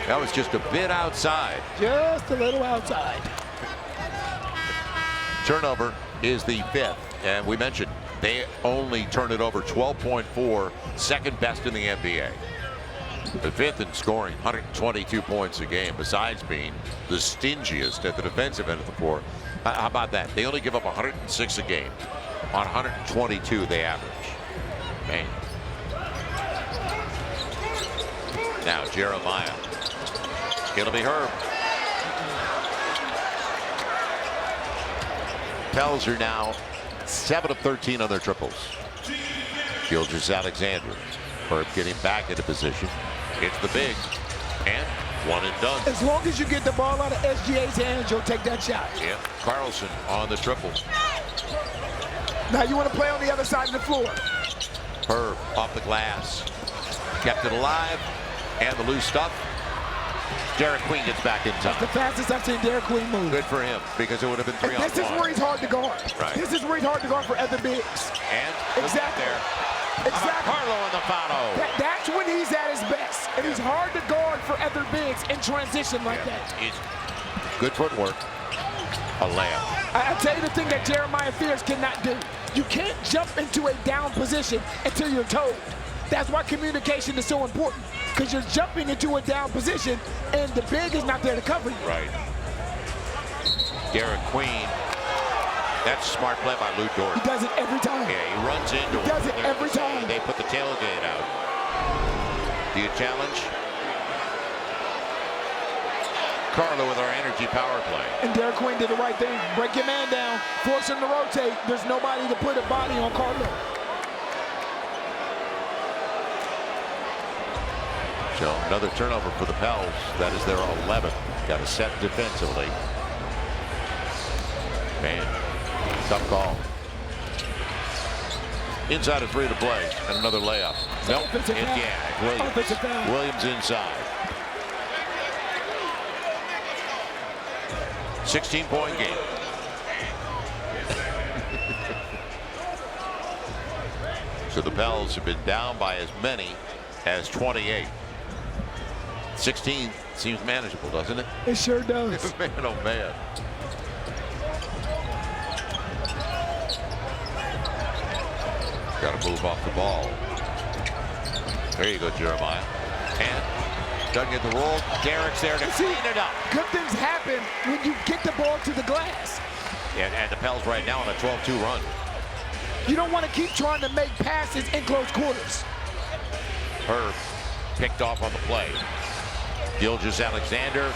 That was just a bit outside. Just a little outside. Turnover is the 5th, and we mentioned they only turn it over 12.4, second best in the NBA. The 5th in scoring, 122 points a game, besides being the stingiest at the defensive end of the floor. How about that? They only give up 106 a game. On 122 they average. Man. Now Jeremiah. It'll be Herb. Pels are now 7 of 13 on their triples. Gilgeous Alexander. Herb getting back into position. It's the big. And one and done. As long as you get the ball out of SGA's hands, you'll take that shot. Yeah. Carlson on the triple. Now you want to play on the other side of the floor. Herb off the glass. Kept it alive. And the loose stuff. Derek Queen gets back in time. That's the fastest I've seen Derek Queen move. Good for him, because it would have been 3 on 1. This is where he's hard to guard. Right. This is where he's hard to guard for other bigs. And exactly there. Exactly. Carlo in the foul. That's when he's at his best. And he's hard to guard for other bigs in transition like that. It's good footwork. A layup. I tell you the thing that Jeremiah Fears cannot do. You can't jump into a down position until you're told. That's why communication is so important, because you're jumping into a down position and the big is not there to cover you. Right. Derek Queen. That's a smart play by Lou Dort. He does it every time. Yeah, he runs into him. He does it every time. They put the tailgate out. Do you challenge? Carlo with our energy power play. And Derek Queen did the right thing. Break your man down. Force him to rotate. There's nobody to put a body on Carlo. So another turnover for the Pels. That is their 11th. Got to set defensively. Man, tough call. Inside of 3 to play. And another layup. Nope. Williams inside. 16-point game. So the Pels have been down by as many as 28. 16 seems manageable, doesn't it? It sure does. Man, oh man. Got to move off the ball. There you go, Jeremiah. And doesn't get the roll. Derek's there to clean it up. Good things happen when you get the ball to the glass. And the Pels right now on a 12-2 run. You don't want to keep trying to make passes in close quarters. Herb picked off on the play. Gilgeous Alexander.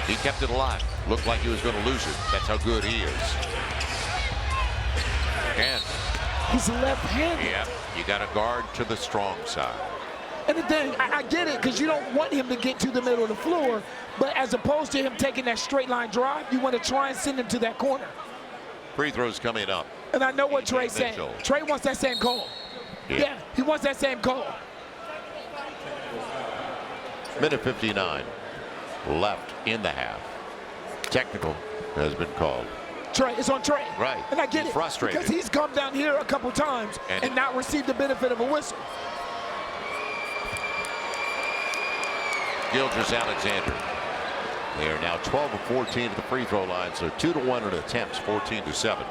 He kept it alive. Looked like he was going to lose it. That's how good he is. And he's left-handed. Yeah, you got to guard to the strong side. And the thing, I get it, because you don't want him to get to the middle of the floor, but as opposed to him taking that straight line drive, you want to try and send him to that corner. Free throws coming up. And I know what Trey's saying. Trey wants that same call. Yeah, he wants that same call. Minute 59 left in the half. Technical has been called. Trey, it's on Trey. Right. And I get he's it. Frustrated. Because he's come down here a couple times and not received the benefit of a whistle. Gilgeous Alexander. They are now 12 of 14 at the free throw line, so 2-1 in attempts, 14-7.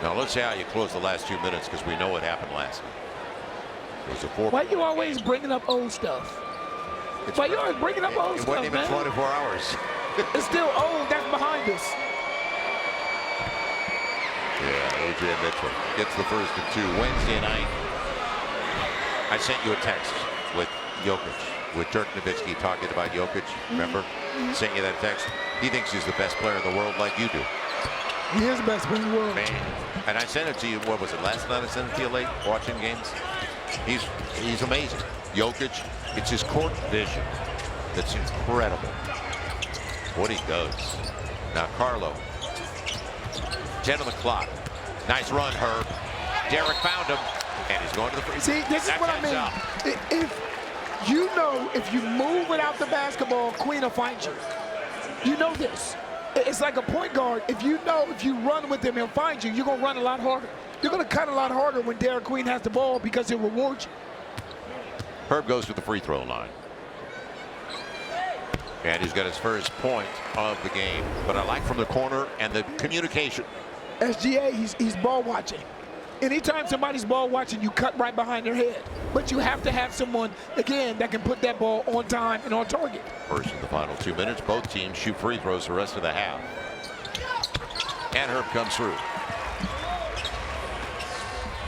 Now let's see how you close the last 2 minutes, because we know what happened last night. It was a 4. Why are you always bringing up old stuff? Why are you always bringing up old stuff, It wasn't even man? 24 hours. It's still old. That's behind us. Yeah, A.J. Mitchell gets the first of two. Wednesday night, I sent you a text with Jokic, with Dirk Nowitzki talking about Jokic. Remember? Sent you that text. He thinks he's the best player in the world like you do. He is the best player in the world. Man. And I sent it to you, what was it, last night I sent it to you late, watching games? He's amazing. Jokic, it's his court vision that's incredible. What he does. Now Carlo, 10 on the clock. Nice run, Herb. Derek found him, and he's going to the free. See, this is what I mean. If you move without the basketball, Queen will find you. You know this. It's like a point guard. If you run with him, he'll find you. You're going to run a lot harder. You're going to cut a lot harder when Derek Queen has the ball because it rewards you. Herb goes to the free throw line. And he's got his first point of the game. But I like from the corner and the communication. SGA, he's ball watching. Anytime somebody's ball watching, you cut right behind their head. But you have to have someone, again, that can put that ball on time and on target. First in the final 2 minutes, both teams shoot free throws the rest of the half. And Herb comes through.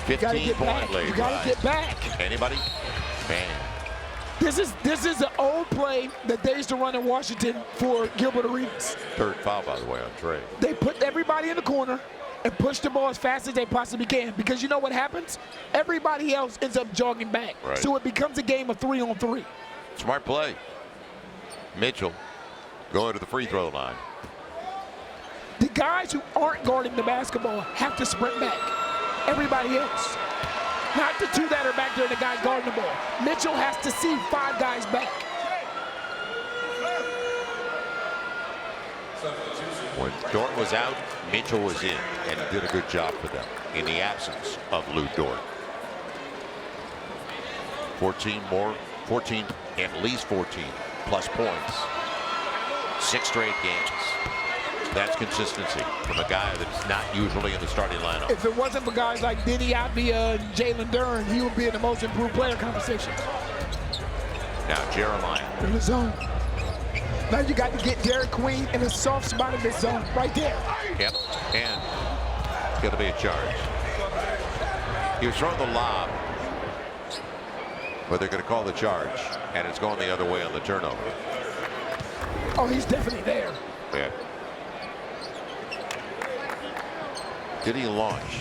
15-point lead. You got to get back. Anybody? Man. This is an old play that they used to run in Washington for Gilbert Arenas. Third foul, by the way, on Trey. They put everybody in the corner and push the ball as fast as they possibly can, because you know what happens? Everybody else ends up jogging back. Right. So it becomes a game of 3-on-3. Smart play. Mitchell going to the free throw line. The guys who aren't guarding the basketball have to sprint back. Everybody else. Not the two that are back there, the guys guarding the ball. Mitchell has to see 5 guys back. When Dort was out, Mitchell was in, and he did a good job for them in the absence of Lou Dort. 14, at least 14 plus points. 6 straight games. That's consistency from a guy that's not usually in the starting lineup. If it wasn't for guys like Denny Avdia and Jalen Duren, he would be in the most improved player conversation. Now Jeremiah. In the zone. Now you got to get Derek Queen in a soft spot in this zone, right there. Yep, and it's going to be a charge. He was throwing the lob, but they're going to call the charge, and it's going the other way on the turnover. Oh, he's definitely there. Yeah. Did he launch?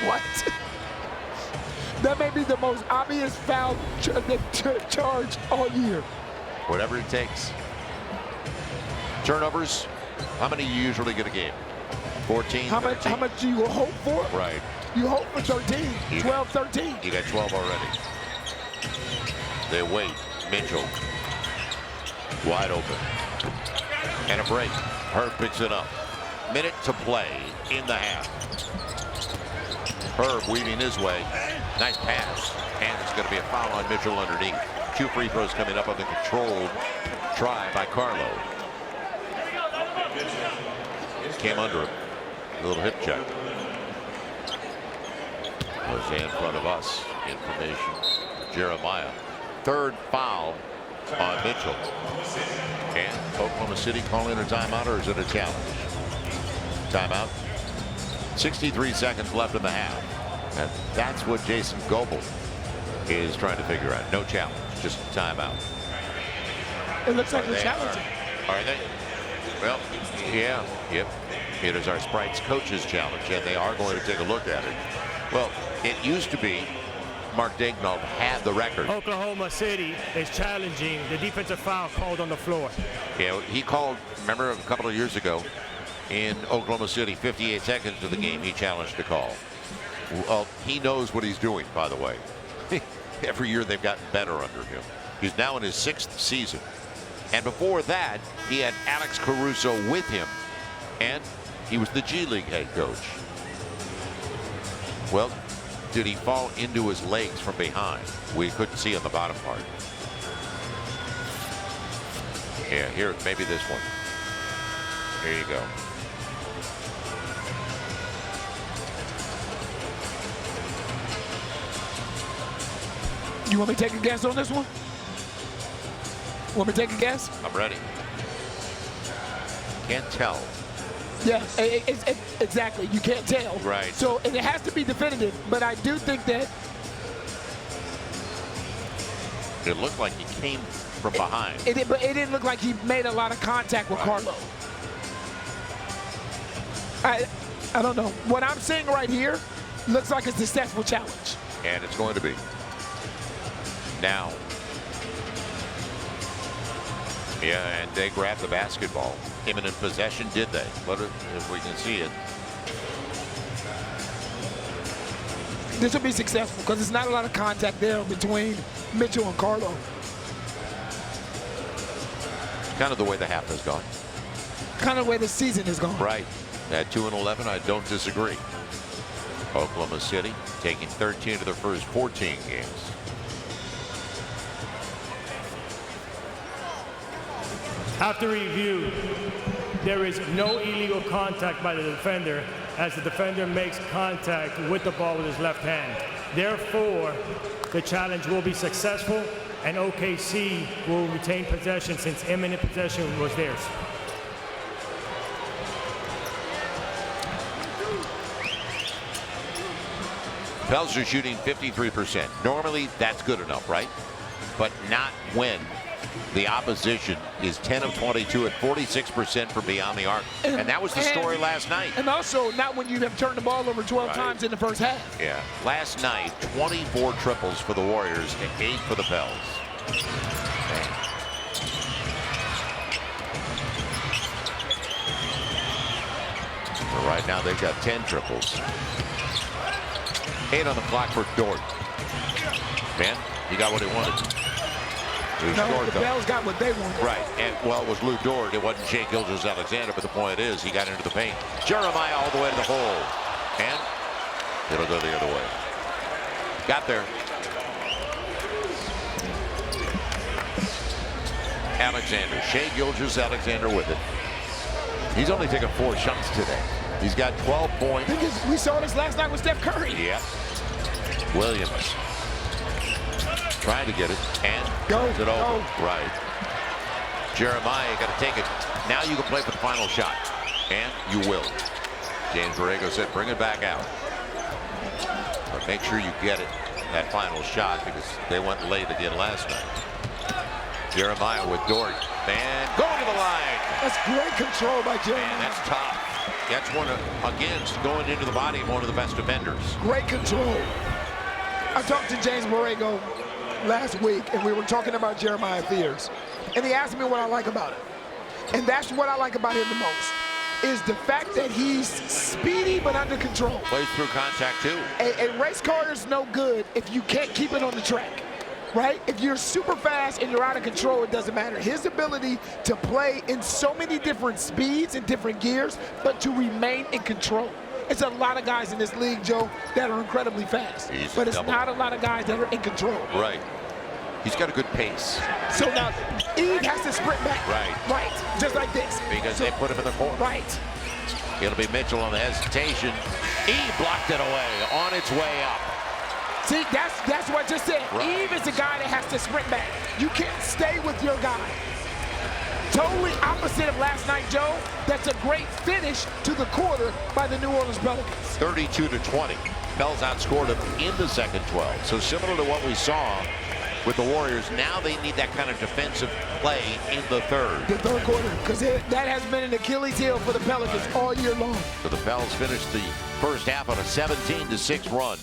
What? That may be the most obvious foul charge all year. Whatever it takes. Turnovers, how many you usually get a game? 14, How much do you hope for? Right. You hope for 13, 12, 13. You got 12 already. They wait. Mitchell. Wide open. And a break. Herb picks it up. Minute to play in the half. Herb weaving his way. Nice pass. And it's going to be a foul on Mitchell underneath. 2 free throws coming up on the controlled try by Carlo. Came under him. A little hip check. Was in front of us. Information. Jeremiah. 3rd foul on Mitchell. And Oklahoma City calling a timeout, or is it a challenge? Timeout. 63 seconds left in the half. And that's what Jason Goebel is trying to figure out. No challenge, just timeout. It looks like they're challenging. Are they? Well, yeah, yep. It is our Sprites Coaches Challenge, and they are going to take a look at it. Well, it used to be Mark Daignault had the record. Oklahoma City is challenging the defensive foul called on the floor. Yeah, he called, remember a couple of years ago, in Oklahoma City, 58 seconds to the game, he challenged the call. Well, he knows what he's doing, by the way. Every year they've gotten better under him. He's now in his 6th season. And before that, he had Alex Caruso with him. And he was the G League head coach. Well, did he fall into his legs from behind? We couldn't see on the bottom part. Yeah, here, maybe this one. Here you go. You want me to take a guess on this one? Want me to take a guess? I'm ready. Can't tell. Yeah, exactly. You can't tell. Right. So, and it has to be definitive, but I do think that it looked like he came from behind. But it didn't look like he made a lot of contact with Carlo. I don't know. What I'm seeing right here looks like a successful challenge. And it's going to be. Now. Yeah, and they grabbed the basketball. Imminent possession, did they? If we can see it. This will be successful because there's not a lot of contact there between Mitchell and Carlo. Kind of the way the half has gone. Kind of the way the season has gone. Right. At 2-11, I don't disagree. Oklahoma City taking 13 of their first 14 games. After review, there is no illegal contact by the defender as the defender makes contact with the ball with his left hand. Therefore, the challenge will be successful and OKC will retain possession since imminent possession was theirs. Pels are shooting 53%. Normally, that's good enough, right? But not when the opposition is 10 of 22 at 46% from beyond the arc. And that was the story last night. And also, not when you have turned the ball over 12 times in the first half. Yeah. Last night, 24 triples for the Warriors and 8 for the Pels. So right now, they've got 10 triples. 8 on the clock for Dort. Man, he got what he wanted. No, the Pels got what they wanted. Right, and well, it was Lou Dort. It wasn't Shai Gilgeous Alexander, but the point is, he got into the paint. Jeremiah all the way to the hole, and it'll go the other way. Got there. Alexander, Shai Gilgeous Alexander with it. He's only taken 4 shots today. He's got 12 points. We saw this last night with Steph Curry. Yeah. Williams trying to get it and goes it over. Right. Jeremiah got to take it. Now you can play for the final shot, and you will. James Borrego said, "Bring it back out, but make sure you get it that final shot because they went late again last night." Jeremiah with Dort and going to the line. That's great control by Jeremiah. Man, that's tough. That's one against going into the body of one of the best defenders. Great control. I talked to James Borrego last week, and we were talking about Jeremiah Fears, and he asked me what I like about him. And that's what I like about him the most, is the fact that he's speedy but under control. Plays through contact, too. A race car is no good if you can't keep it on the track. Right? If you're super fast and you're out of control, it doesn't matter. His ability to play in so many different speeds and different gears, but to remain in control. It's a lot of guys in this league, Joe, that are incredibly fast. But it's not a lot of guys that are in control. Right. He's got a good pace. So now, Eve has to sprint back. Right. Right. Just like this. Because they put him in the corner. Right. It'll be Mitchell on the hesitation. Eve blocked it away on its way up. See, that's what I just said. Right. Eve is the guy that has to sprint back. You can't stay with your guy. Totally opposite of last night, Joe. That's a great finish to the quarter by the New Orleans Pelicans. 32-20. Pels outscored them in the second 12. So similar to what we saw with the Warriors, now they need that kind of defensive play in the third. The third quarter, because that has been an Achilles heel for the Pelicans all year long. So the Pels finished the first half on a 17-6 run.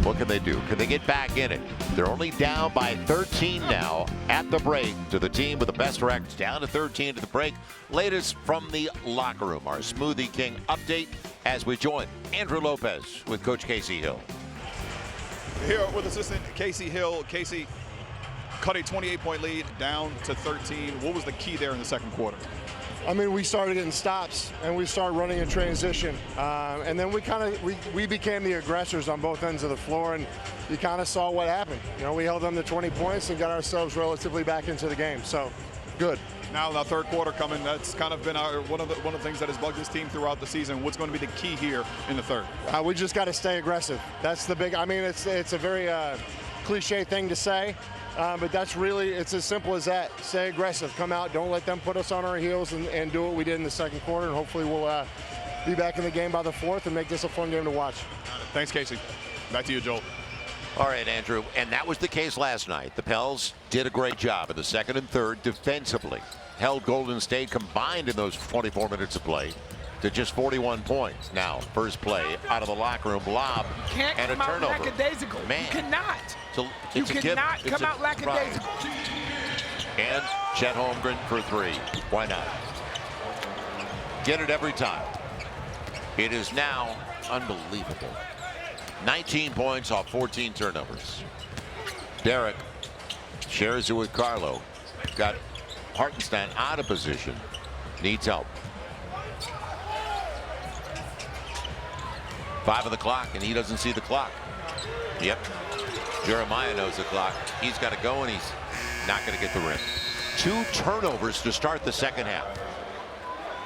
What can they do? Can they get back in it? They're only down by 13 now at the break to the team with the best records. Down to 13 to the break. Latest from the locker room. Our Smoothie King update as we join Andrew Lopez with Coach Casey Hill. Here with assistant Casey Hill. Casey cut a 28-point lead down to 13. What was the key there in the second quarter? I mean, we started getting stops and we started running in transition, and then we became the aggressors on both ends of the floor, and you kind of saw what happened. You know, we held them to 20 points and got ourselves relatively back into the game. So, good. Now the third quarter coming. That's kind of been one of the things that has bugged this team throughout the season. What's going to be the key here in the third? We just got to stay aggressive. That's the big. I mean, it's a very cliche thing to say, but that's really, it's as simple as that. Stay aggressive, come out, don't let them put us on our heels, and do what we did in the second quarter, and hopefully we'll be back in the game by the fourth and make this a fun game to watch. Thanks, Casey. Back to you, Joel. All right, Andrew, and that was the case last night. The Pels did a great job in the second and third defensively. Held Golden State combined in those 24 minutes of play to just 41 points. Now, first play out of the locker room, lob and a turnover. Lackadaisical. Man. You cannot. You cannot come out lackadaisical. And Chet Holmgren for 3. Why not? Get it every time. It is now unbelievable. 19 points off 14 turnovers. Derek shares it with Carlo. Got Hartenstein out of position. Needs help. 5 on the clock, and he doesn't see the clock. Yep. Jeremiah knows the clock. He's got to go, and he's not going to get the rim. 2 turnovers to start the second half.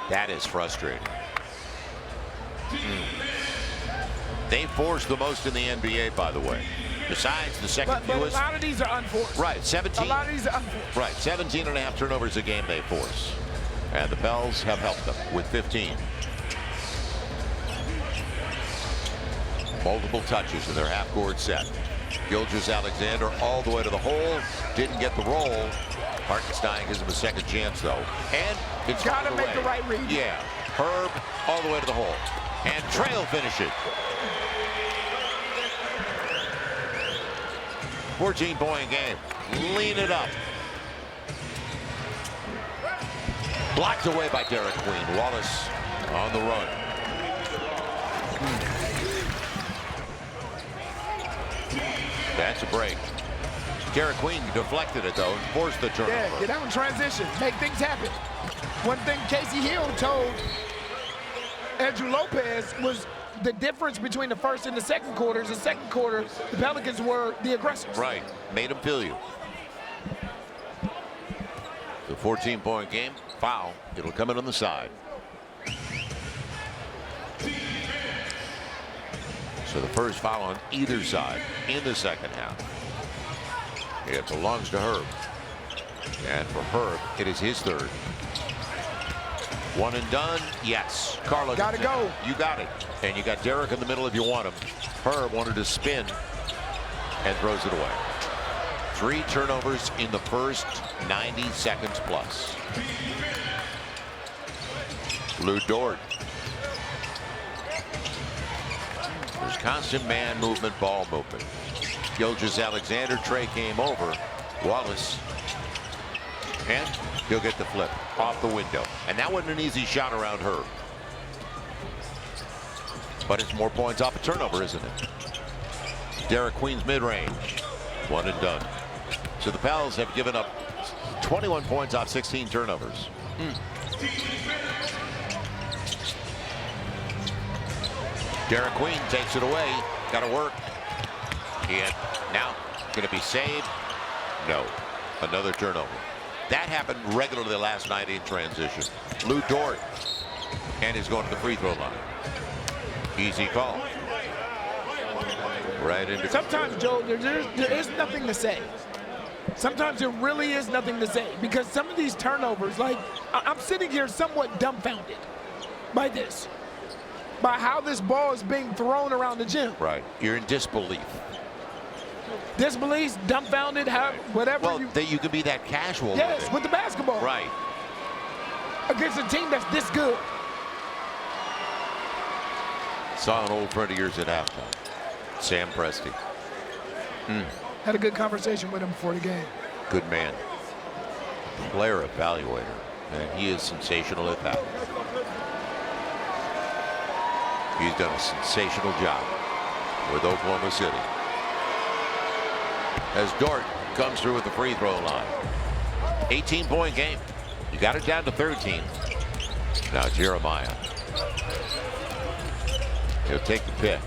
That is frustrating. They forced the most in the NBA, by the way. Besides the second fewest. But a lot of these are unforced. Right, 17. A lot of these are unforced. Right, 17.5 turnovers a game they force. And the Pels have helped them with 15. Multiple touches in their half-court set. Gilgeous Alexander all the way to the hole. Didn't get the roll. Hartenstein gives him a second chance, though. And it's got to make the right read. Yeah. Herb all the way to the hole. And Trey will finish it. 14-point game. Lean it up. Blocked away by Derek Queen. Wallace on the run. That's a break. Derek Queen deflected it, though, and forced the turnover. Yeah, get out in transition. Make things happen. One thing Casey Hill told Andrew Lopez was the difference between the first and the second quarters. The second quarter, the Pelicans were the aggressors. Right. Made him feel you. The 14-point game. Foul. It'll come in on the side. So the first foul on either side in the second half. It belongs to Herb. And for Herb, it is his third. One and done. Yes. Carlo. Got to go. You got it. And you got Derek in the middle if you want him. Herb wanted to spin and throws it away. 3 turnovers in the first 90 seconds plus. Lou Dort. There's constant man movement, ball movement. Gilgeous Alexander, Trey came over. Wallace. And he'll get the flip off the window. And that wasn't an easy shot around Herb. But it's more points off a turnover, isn't it? Derek Queen's mid-range. One and done. So the Pels have given up 21 points off 16 turnovers. Derek Queen takes it away. Got to work. And now going to be saved. No. Another turnover. That happened regularly last night in transition. Lou Dort. And he's going to the free throw line. Easy call. Right into. Sometimes, Joe, there is nothing to say. Sometimes there really is nothing to say, because some of these turnovers, like, I'm sitting here somewhat dumbfounded by this, by how this ball is being thrown around the gym. Right. You're in disbelief. Disbelief, dumbfounded, how, whatever. Well, you can be that casual. Yes, with the basketball. Right. Against a team that's this good. Saw an old friend of yours at halftime. Sam Presti. Had a good conversation with him before the game. Good man. Player evaluator. And he is sensational at that. He's done a sensational job with Oklahoma City. As Dort comes through with the free throw line. 18-point game. You got it down to 13. Now Jeremiah. He'll take the pick.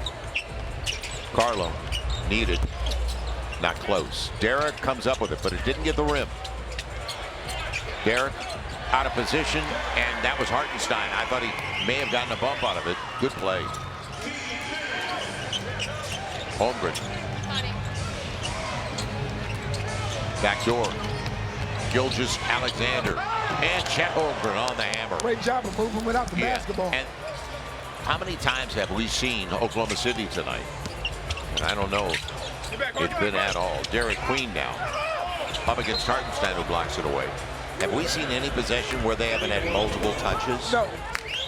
Carlo needed. Not close. Derek comes up with it, but it didn't get the rim. Derek out of position, and that was Hartenstein. I thought he may have gotten a bump out of it. Good play. Holmgren. Backdoor. Gilgeous Alexander. And Chet Holmgren on the hammer. Great job of moving without the basketball. And how many times have we seen Oklahoma City tonight? And I don't know. It's been at all. Derek Queen now. Up against Hartenstein, who blocks it away. Have we seen any possession where they haven't had multiple touches? No.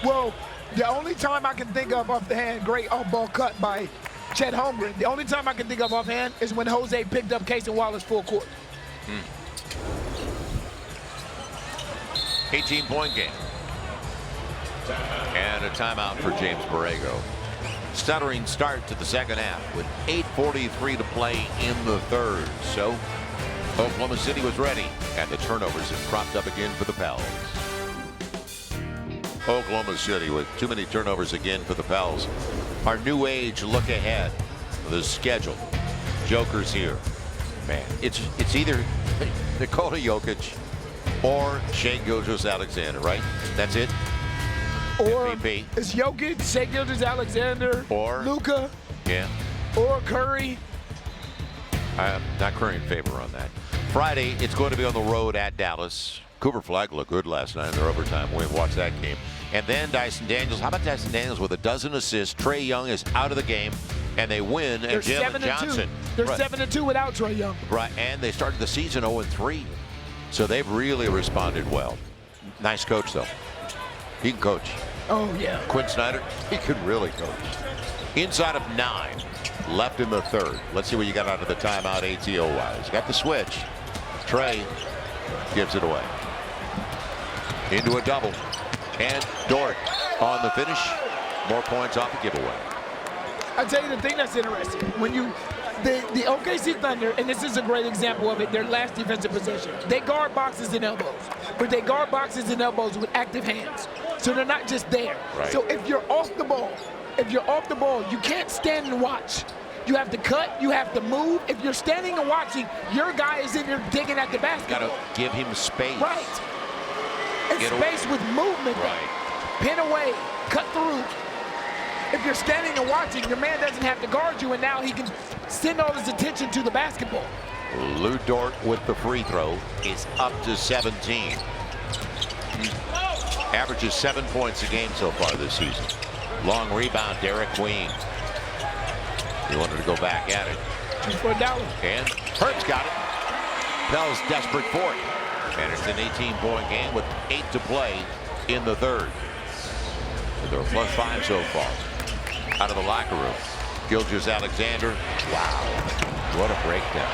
Well, the only time I can think of off the hand, great off-ball cut by Chet Holmgren. The only time I can think of offhand is when Jose picked up Casey Wallace full court. 18-point game. And a timeout for James Borrego. Stuttering start to the second half with 8:43 to play in the third. So Oklahoma City was ready, and the turnovers have cropped up again for the Pels. Oklahoma City with too many turnovers again for the Pels. Our new age look ahead. The schedule. Joker's here. Man, it's either Nikola Jokic or Shai Gilgeous Alexander, right? That's it? Or MVP. It's Jokic, Shai Gilgeous Alexander, or Luka, yeah, or Curry. I'm not Curry in favor on that. Friday, it's going to be on the road at Dallas. Cooper Flagg looked good last night in their overtime win. Watch that game. And then Dyson Daniels. How about Dyson Daniels with a dozen assists? Trey Young is out of the game, and they win. They're And Jalen 7-2. Johnson. They're right. 7-2 without Trey Young. Right, and they started the season 0-3. So they've really responded well. Nice coach, though. He can coach. Oh, yeah. Quinn Snyder, he can really coach. Inside of 9 left in the third. Let's see what you got out of the timeout ATO-wise. Got the switch. Trey gives it away. Into a double. And Dort on the finish. More points off the giveaway. I tell you the thing that's interesting. When you, the OKC Thunder, and this is a great example of it, their last defensive possession. They guard boxes and elbows, but they guard boxes and elbows with active hands. So they're not just there. Right. So if you're off the ball, you can't stand and watch. You have to cut, you have to move. If you're standing and watching, your guy is in there digging at the basket. Got to give him space. Right. It's space with movement. Right. Pin away, cut through. If you're standing and watching, your man doesn't have to guard you, and now he can send all his attention to the basketball. Lou Dort with the free throw is up to 17. Averages 7 points a game so far this season. Long rebound, Derek Queen. He wanted to go back at it. For $1. And Herb's got it. Pels desperate for it. And it's an 18-point game with 8 to play in the third. And they're +5 so far. Out of the locker room. Gilgeous Alexander. Wow. What a breakdown.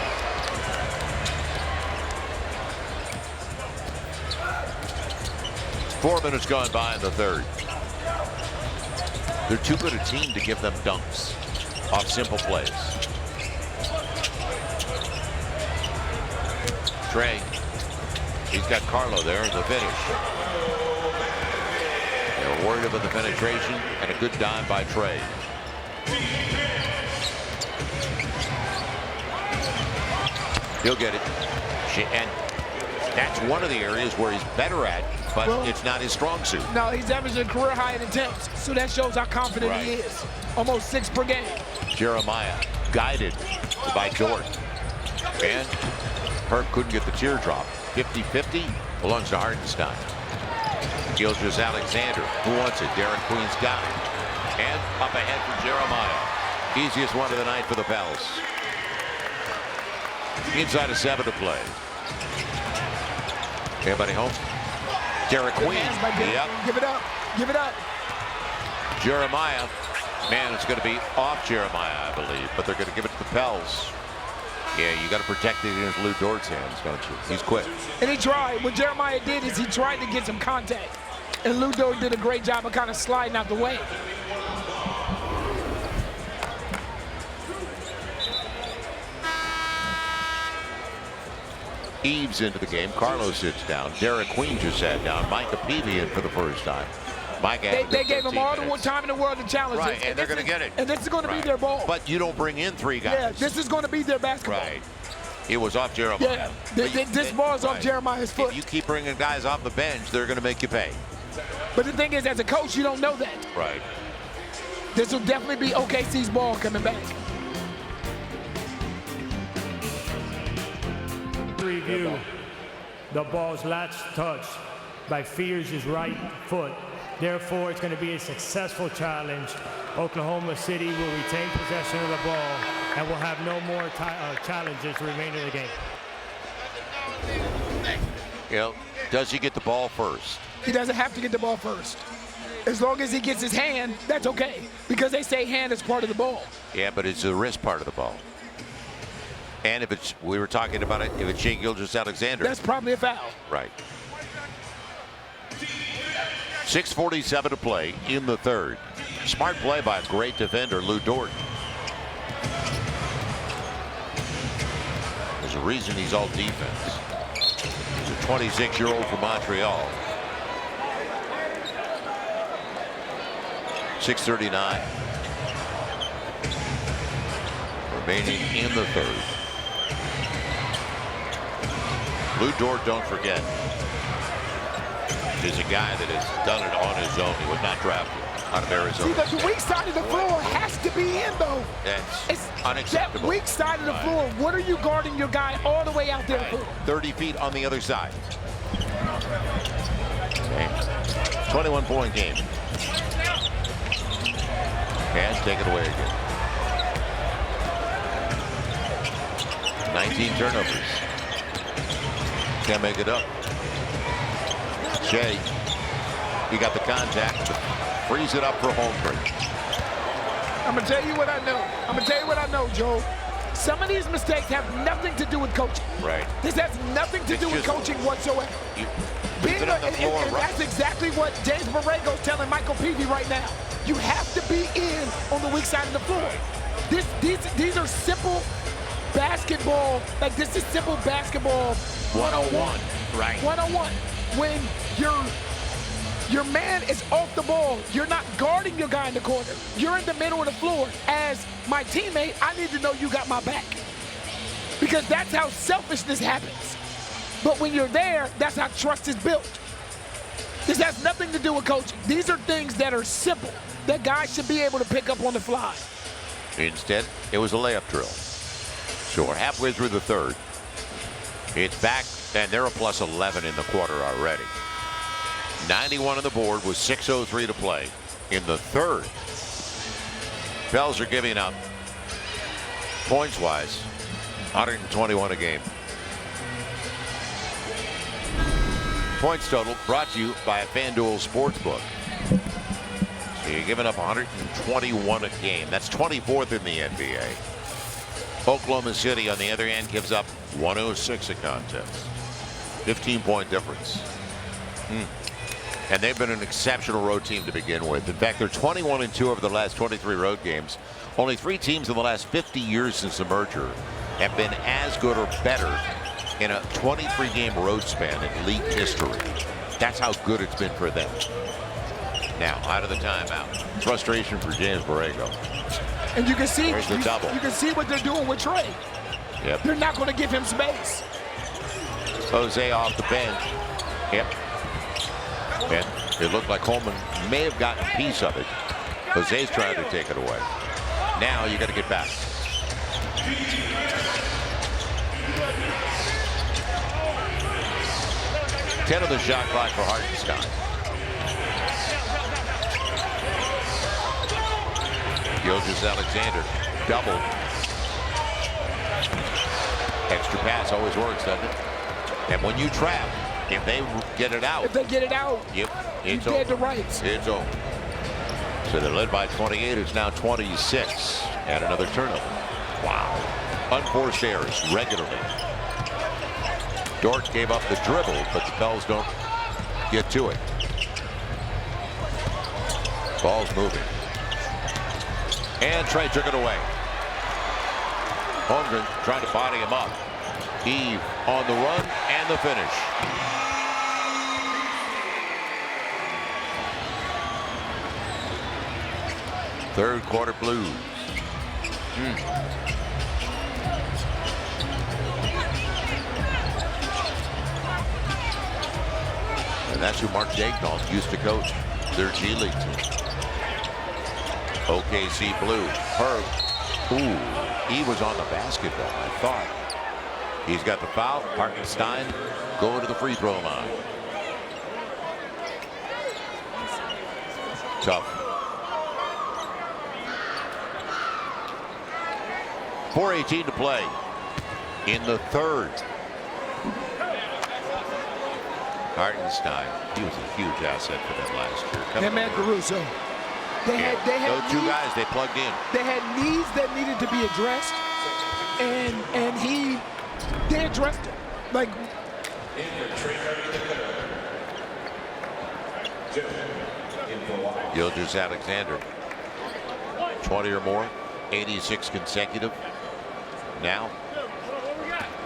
Four minutes gone by in the third. They're too good a team to give them dunks off simple plays. Trey. He's got Carlo there in the finish. They're worried about the penetration, and a good dime by Trey. He'll get it. And that's one of the areas where he's better at, but it's not his strong suit. No, he's averaging a career high in attempts, so that shows how confident he is. Almost 6 per game. Jeremiah Guided by Dort. And Herb couldn't get the teardrop. 50-50 belongs to Hartenstein. Gilgeous Alexander, who wants it? Derek Queen's got it. And up ahead for Jeremiah. Easiest one of the night for the Pels. Inside of 7 to play. Everybody home? Derek Queen. Yep. Give it up. Give it up. Jeremiah. Man, it's going to be off Jeremiah, I believe, but they're going to give it to the Pels. Yeah, you got to protect it against Lou Dort's hands, don't you? He's quick. And he tried. What Jeremiah did is he tried to get some contact. And Lou Dort did a great job of kind of sliding out the way. Eves into the game. Carlo sits down. Derek Queen just sat down. Micah Peavy in for the first time. They gave him all the time in the world to challenge right, this. and they're going to get it. And this is going to be their ball. But you don't bring in 3 guys. Yeah, this is going to be their basketball. Right. It was off Jeremiah. Yeah, this ball is off Jeremiah's foot. If you keep bringing guys off the bench, they're going to make you pay. But the thing is, as a coach, you don't know that. Right. This will definitely be OKC's ball coming back. review, the ball's last touch by Fears' right foot. Therefore, it's going to be a successful challenge. Oklahoma City will retain possession of the ball and will have no more challenges the remainder of the game. You know, does he get the ball first? He doesn't have to get the ball first. As long as he gets his hand, that's okay. Because they say hand is part of the ball. Yeah, but it's the wrist part of the ball. And if it's, we were talking about it, if it's Shai Gilgeous Alexander. That's probably a foul. Right. 6:47 to play in the third. Smart play by a great defender, Lou Dort. There's a reason he's all defense. He's a 26-year-old from Montreal. 6:39 remaining in the third. Lou Dort, don't forget, is a guy that has done it on his own. He was not drafted out of Arizona. See, the weak side of the floor has to be in, though. It's unacceptable. That weak side of the floor, what are you guarding your guy all the way out there for? 30 feet on the other side. Okay. 21-point game. And take it away again. 19 turnovers. Can't make it up. Shai, he got the contact, frees it up for Holmgren. I'm going to tell you what I know. I'm going to tell you what I know, Joe. Some of these mistakes have nothing to do with coaching. Right. This has nothing to do with coaching whatsoever. And that's exactly what James Borrego's telling Michael Peavy right now. You have to be in on the weak side of the floor. These are simple basketball, like this is simple basketball 101. Right. 101. When your man is off the ball, you're not guarding your guy in the corner. You're in the middle of the floor. As my teammate, I need to know you got my back. Because that's how selfishness happens. But when you're there, that's how trust is built. This has nothing to do with coaching. These are things that are simple that guys should be able to pick up on the fly. Instead, it was a layup drill. So we're halfway through the third. It's back, and they're a plus 11 in the quarter already. 91 on the board with 6:03 to play in the third. Pels are giving up, points-wise, 121 a game. Points total brought to you by FanDuel Sportsbook. So you're giving up 121 a game. That's 24th in the NBA. Oklahoma City, on the other hand, gives up 106 a contest. 15-point difference. And they've been an exceptional road team to begin with. In fact, they're 21-2 over the last 23 road games. Only 3 teams in the last 50 years since the merger have been as good or better in a 23-game road span in league history. That's how good it's been for them. Now, out of the timeout. Frustration for James Borrego. And you can see, There's the double. You can see what they're doing with Trey. Yep. They're not going to give him space. Jose off the bench. Yep. And it looked like Holmgren may have gotten a piece of it. Jose's trying to take it away. Now you got to get back. Ten of the shot clock for Hartenstein. Gilgeous Alexander double. Extra pass always works, doesn't it? And when you trap, if they get it out. If they get it out, yep, it's you over. dead to rights. It's over. So they're led by 28. It's now 26. And another turnover. Wow. Unforced errors regularly. Dort gave up the dribble, but the Pels don't get to it. Ball's moving. And Trey took it away. Holmgren trying to body him up. Eve on the run and the finish. Third quarter Blues. And that's who Mark Daigneault used to coach, their G League team. OKC Blue. Herb. Ooh, he was on the basketball, I thought. He's got the foul. Hartenstein going to the free throw line. Tough. 4:18 to play in the third. Hartenstein, he was a huge asset for them last year. Him and Caruso. They had those two needs, guys, they plugged in. They had needs that needed to be addressed, and they addressed it. Like, Gilgeous Alexander, 20 or more, 86 consecutive. Now,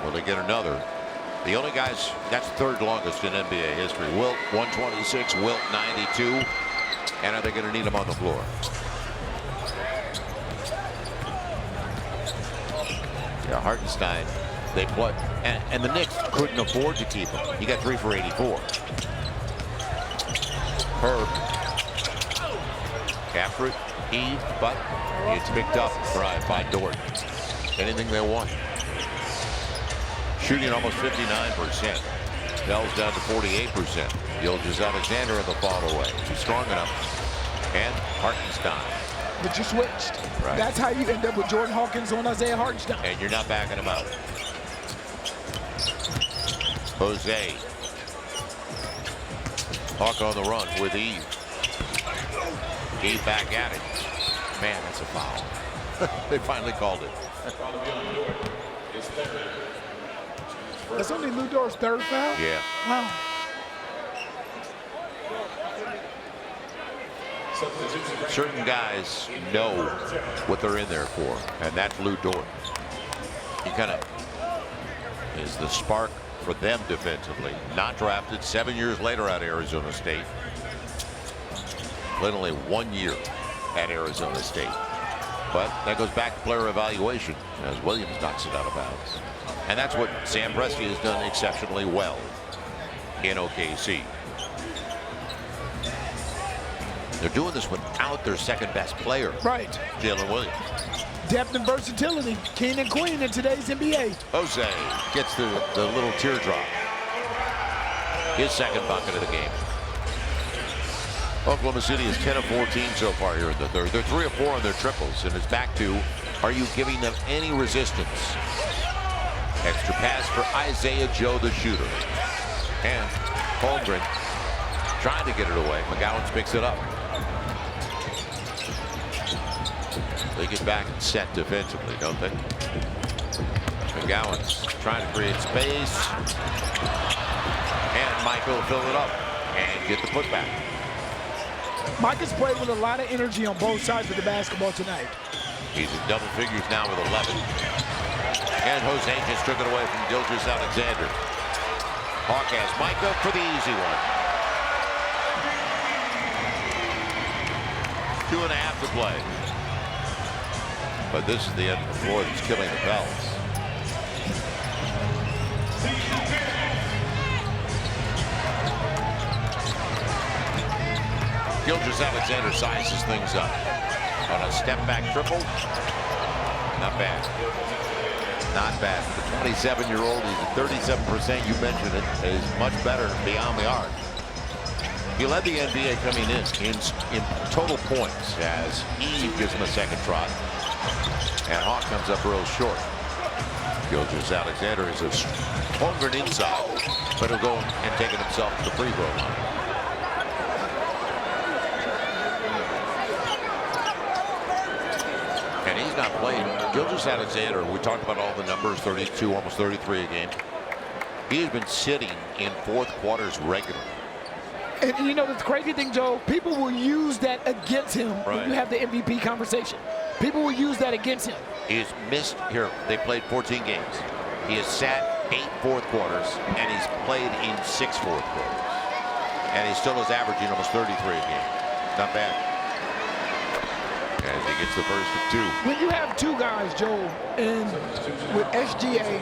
will they get another? The only guys, that's third longest in NBA history. Wilt, 126, Wilt, 92. And are they going to need him on the floor? Yeah, Hartenstein, they play. And the Knicks couldn't afford to keep him. He got 3 for 84. Herb. After it, but it's picked up by Dort. Anything they want. Shooting almost 59%. Bell's down to 48%. Gilgeous Alexander in the fall away. He's strong enough. And Hartenstein. But you switched. Right. That's how you end up with Jordan Hawkins on Isaiah Hartenstein. And you're not backing him out. Jose. Hawk on the run with Eve. Eve back at it. Man, that's a foul. They finally called it. That's only Lou Dort's third foul? Yeah. Wow. Certain guys know what they're in there for, and that's Lou Dort. He kind of is the spark for them defensively. Not drafted, 7 years later at Arizona State. Played only 1 year at Arizona State. But that goes back to player evaluation as Williams knocks it out of bounds. And that's what Sam Presti has done exceptionally well in OKC. They're doing this without their second best player. Right. Jalen Williams. Depth and versatility, king and queen in today's NBA. Jose gets the little teardrop. His second bucket of the game. Oklahoma City is 10 of 14 so far here in the third. They're 3 of 4 on their triples, and it's back to, are you giving them any resistance? Extra pass for Isaiah Joe, the shooter. And Holmgren trying to get it away. McGowan picks it up. They get back and set defensively, don't they? McGowan's trying to create space. And Michael will fill it up and get the putback. Mike has played with a lot of energy on both sides of the basketball tonight. He's in double figures now with 11. And Jose just took it away from Gilgeous Alexander. Hawk has Micah for the easy one. 2.5 to play. But this is the end of the floor that's killing the Pels. Gilgeous Alexander sizes things up on a step back triple. Not bad. Not bad. For the 27-year-old, he's at 37%. You mentioned it. Is much better beyond the arc. He led the NBA coming in total points as Eve gives him a second try. And Hawk comes up real short. Gilgeous Alexander is a Holmgren inside, but he'll go and take it himself to the free throw line. And he's not playing. Gilgeous Alexander, we talked about all the numbers, 32, almost 33 a game. He has been sitting in fourth quarters regularly. And you know, the crazy thing, Joe, people will use that against him when you have the MVP conversation. People will use that against him. He's missed here. They played 14 games. He has sat 8 fourth quarters, and he's played in 6 fourth quarters. And he still is averaging almost 33 a game. Not bad. As he gets the first of 2. When you have two guys, Joe, with SGA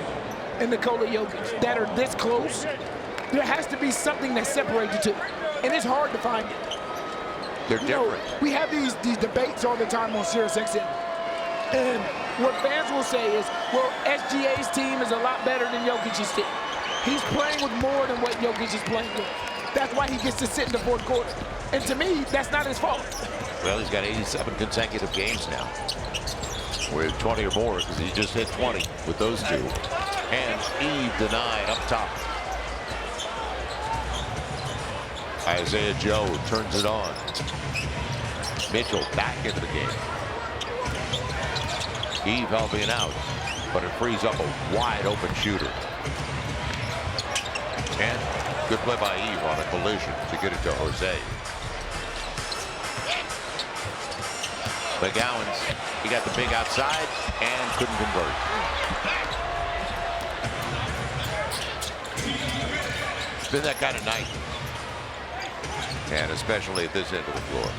and Nikola Jokic that are this close, there has to be something that separates the two. And it's hard to find it. They're different. We have these debates all the time on SiriusXM. And what fans will say is, well, SGA's team is a lot better than Jokic's team. He's playing with more than what Jokic is playing with. That's why he gets to sit in the fourth quarter. And to me, that's not his fault. Well, he's got 87 consecutive games now with 20 or more because he just hit 20 with those two. And Eve denied up top. Isaiah Joe turns it on. Mitchell back into the game. Eve helping out, but it frees up a wide open shooter. And good play by Eve on a collision to get it to Jose. McGowan's, he got the big outside and couldn't convert. It's been that kind of night. And especially at this end of the floor.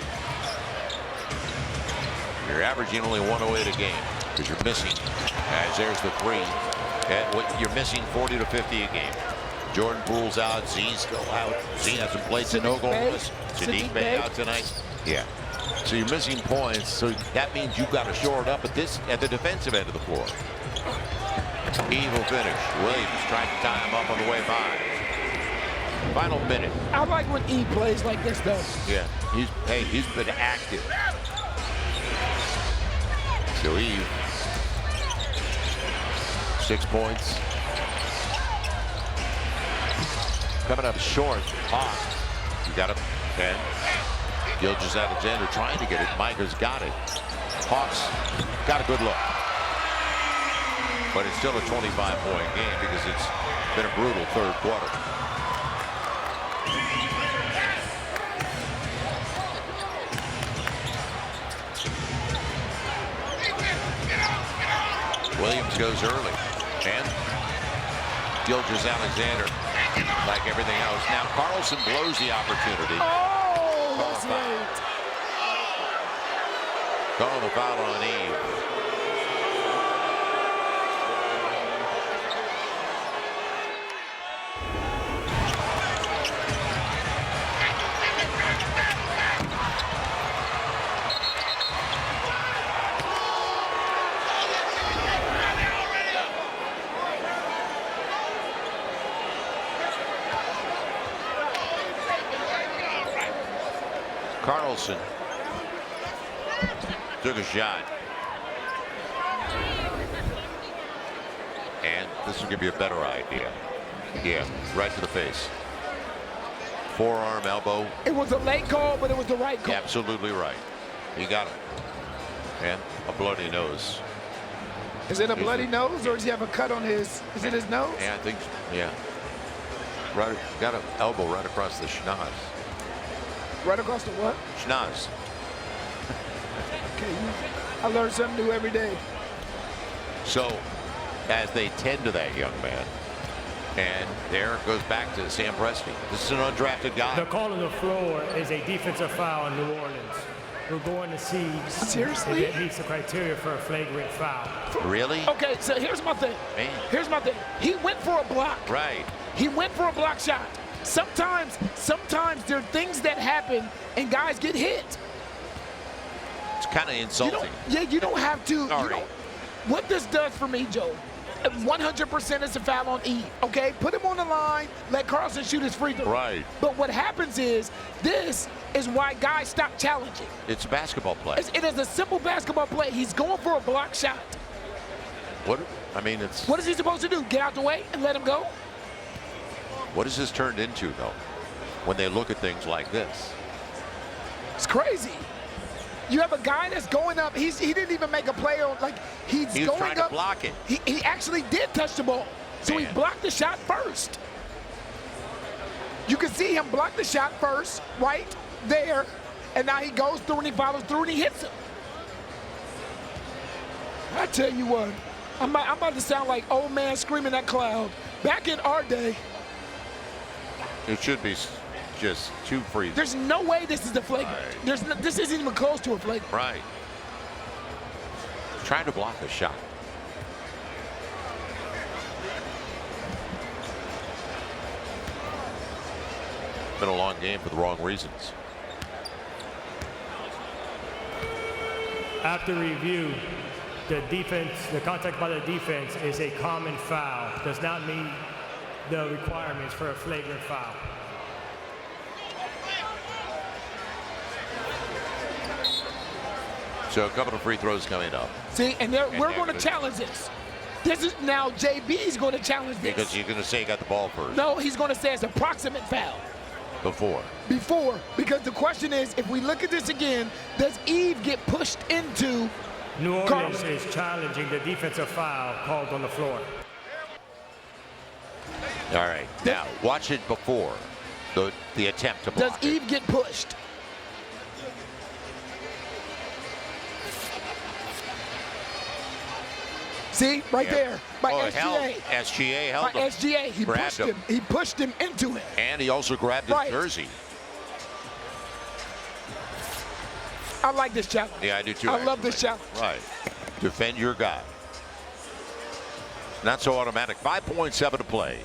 You're averaging only 108 a game because you're missing, as there's the three, and you're missing 40 to 50 a game. Jordan Poole's out, Z's still out. Z hasn't played in Oklahoma. Sadiq Bey out tonight. Yeah. So you're missing points, so that means you've got to shore it up at the defensive end of the floor. Eve will finish. Williams trying to tie him up on the way by. Final minute. I like when E plays like this, though. Yeah, he's been active. So Eve, 6 points. Coming up short. Hawk, you got him. And Gilgeous Alexander trying to get it. Micah's got it. Hawks got a good look. But it's still a 25-point game because it's been a brutal third quarter. Williams goes early, and Gilgeous Alexander, like everything else. Now Carlson blows the opportunity. Oh, that's late. Call the foul on Eve. Carlson took a shot. And this will give you a better idea. Yeah, right to the face. Forearm, elbow. It was a late call, but it was the right call. Absolutely right. He got it. And a bloody nose. Is it a bloody nose, or does he have a cut on his, is it his nose? Yeah, I think, yeah. Right, got an elbow right across the schnoz. Right across the what? Schnoz. Okay, I learn something new every day. So, as they tend to that young man, and there it goes back to Sam Presti. This is an undrafted guy. The call on the floor is a defensive foul in New Orleans. We're going to see seriously if it meets the criteria for a flagrant foul. Really? Okay, so here's my thing. Man. Here's my thing. He went for a block. Right. He went for a block shot. Sometimes there are things that happen and guys get hit. It's kind of insulting. You don't have to. Sorry. What this does for me, Joe, 100% is a foul on E. Okay, put him on the line, let Carlson shoot his free throw. Right. But what happens is, this is why guys stop challenging. It's a basketball play. It is a simple basketball play. He's going for a block shot. What? I mean, it's. What is he supposed to do? Get out the way and let him go? What is this turned into, though, when they look at things like this? It's crazy. You have a guy that's going up. He didn't even make a play on, like, he's He was going trying up. to block it. He actually did touch the ball. So Man. he blocked the shot first. You can see him block the shot first, right there. And now he goes through and he follows through and he hits him. I tell you what, I'm about to sound like old man screaming at cloud. Back in our day, It should be just two free. there's no way this is a flagrant. Right. This isn't even close to a flagrant. Right. Trying to block a shot. Been a long game for the wrong reasons. After review, the defense, the contact by the defense is a common foul. Does not meet the requirements for a flagrant foul. So a couple of free throws coming up. See, and we're going to challenge this. This is now JB's going to challenge this. Because you're going to say he got the ball first. No, he's going to say it's a proximate foul. Before, because the question is, if we look at this again, does Eve get pushed into New Orleans is challenging the defensive foul called on the floor. All right, now watch it before the attempt to block. Does Eve get pushed? See, right there, by SGA. SGA held by him. SGA, he pushed him. He pushed him into it. And he also grabbed his jersey. I like this challenge. Yeah, I do too. I love this challenge. Right. Defend your guy. Not so automatic. 5.7 to play.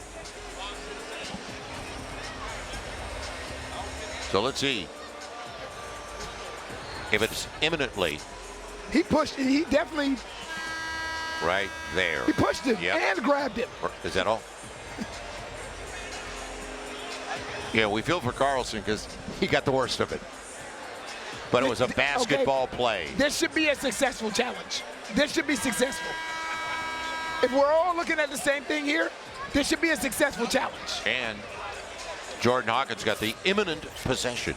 So let's see if it's imminently. He pushed it. He definitely. Right there. He pushed him and grabbed him. Is that all? Yeah, we feel for Carlson because he got the worst of it. But it was a basketball play. This should be a successful challenge. This should be successful. If we're all looking at the same thing here, this should be a successful challenge. And Jordan Hawkins got the imminent possession.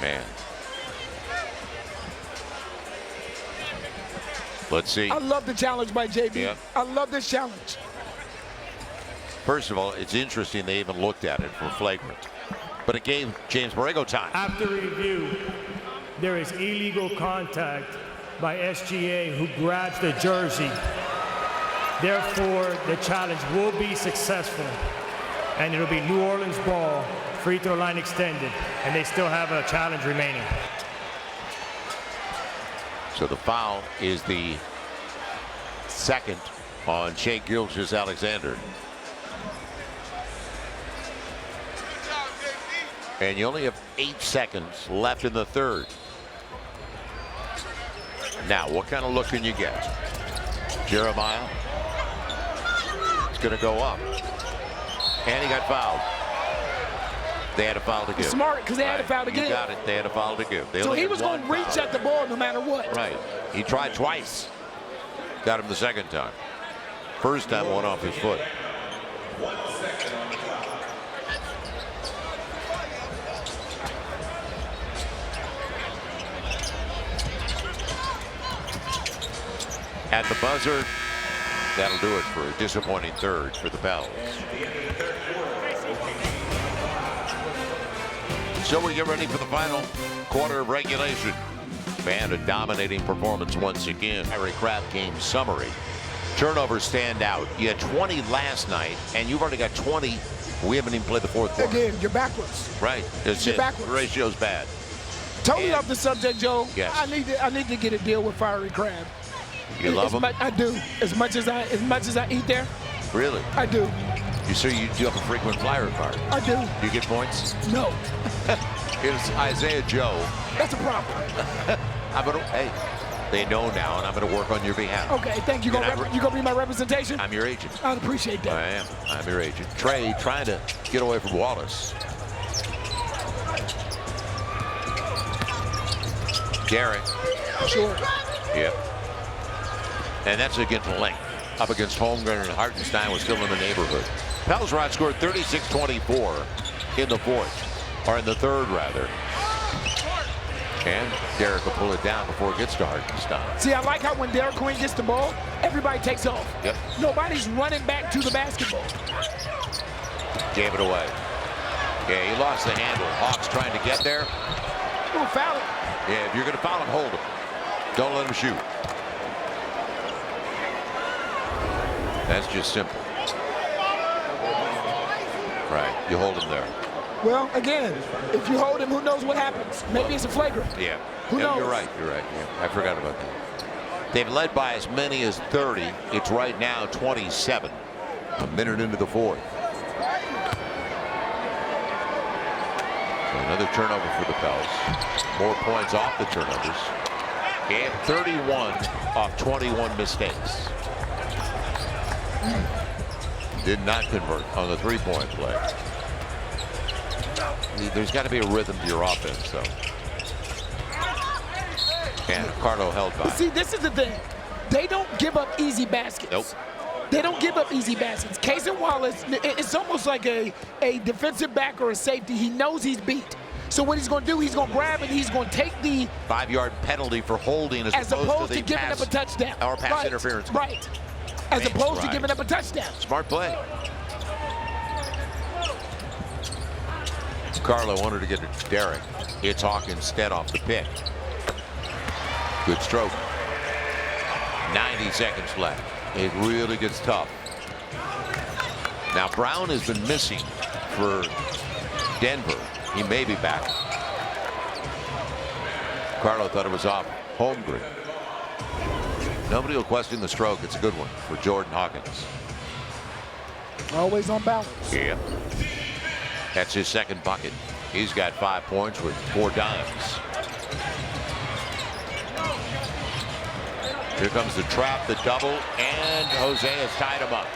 Man. Let's see. I love the challenge by JB. Yep. I love this challenge. First of all, it's interesting they even looked at it for flagrant. But it gave James Borrego time. After review, there is illegal contact by SGA who grabs the jersey. Therefore, the challenge will be successful. And it'll be New Orleans ball, free throw line extended. And they still have a challenge remaining. So the foul is the second on Shai Gilgeous Alexander. And you only have 8 seconds left in the third. Now, what kind of look can you get? Jeremiah. It's going to go up. And he got fouled. They had a foul to give. Smart, because they had a foul to give. You got it. They had a foul to give. So he was going to reach at the ball no matter what. Right. He tried twice. Got him the second time. First time went off his foot. At the buzzer, that'll do it for a disappointing third for the Pels. So we get ready for the final quarter of regulation. And a dominating performance once again. Harry Craft game summary. Turnovers stand out. You had 20 last night, and you've already got 20. We haven't even played the fourth quarter. Again, you're backwards. Right. You're backwards. The ratio's bad. Totally off the subject, Joe. Yes. I need to get a deal with Fiery Crab. You love him? I do. As much as I eat there. Really? I do. You say you do have a frequent flyer card. I do. Do you get points? No. It's Isaiah Joe. That's a problem. Hey, they know now, and I'm going to work on your behalf. Okay, thank you. You gonna be my representation? I'm your agent. I'd appreciate that. I am. I'm your agent. Trey trying to get away from Wallace. Garrett. Sure. Yep. And that's against length. Up against Holmgren and Hartenstein was still in the neighborhood. Pels are outscored 36-24 in the fourth, or in the third rather. And Derek will pull it down before it gets to Hartenstein. See, I like how when Derek Queen gets the ball, everybody takes off. Yep. Nobody's running back to the basketball. Gave it away. Yeah, he lost the handle. Hawks trying to get there. Oh, foul him. Yeah, if you're going to foul him, hold him. Don't let him shoot. That's just simple. Right, you hold him there. Well, again, if you hold him, who knows what happens? Maybe it's a flagrant. Yeah. Who knows? You're right. You're right. Yeah, I forgot about that. They've led by as many as 30. It's right now 27. A minute into the fourth. Another turnover for the Pels. More points off the turnovers. And 31 off 21 mistakes. Did not convert on the three-point play. There's got to be a rhythm to your offense, though. And Carlo held by. See, this is the thing. They don't give up easy baskets. Nope. They don't give up easy baskets. Casey Wallace, it's almost like a defensive back or a safety. He knows he's beat. So what he's going to do, he's going to grab and he's going to take the 5-yard penalty for holding as opposed to giving up a touchdown. Or pass interference. Right. As opposed to giving up a touchdown. Smart play. Carlo wanted to get it to Derek. It's Hawk instead off the pick. Good stroke. 90 seconds left. It really gets tough. Now Brown has been missing for Denver. He may be back. Carlo thought it was off Holmgren. Nobody will question the stroke. It's a good one for Jordan Hawkins. Always on balance. Yeah. That's his second bucket. He's got 5 points with 4 dimes. Here comes the trap, the double, and Jose has tied him up.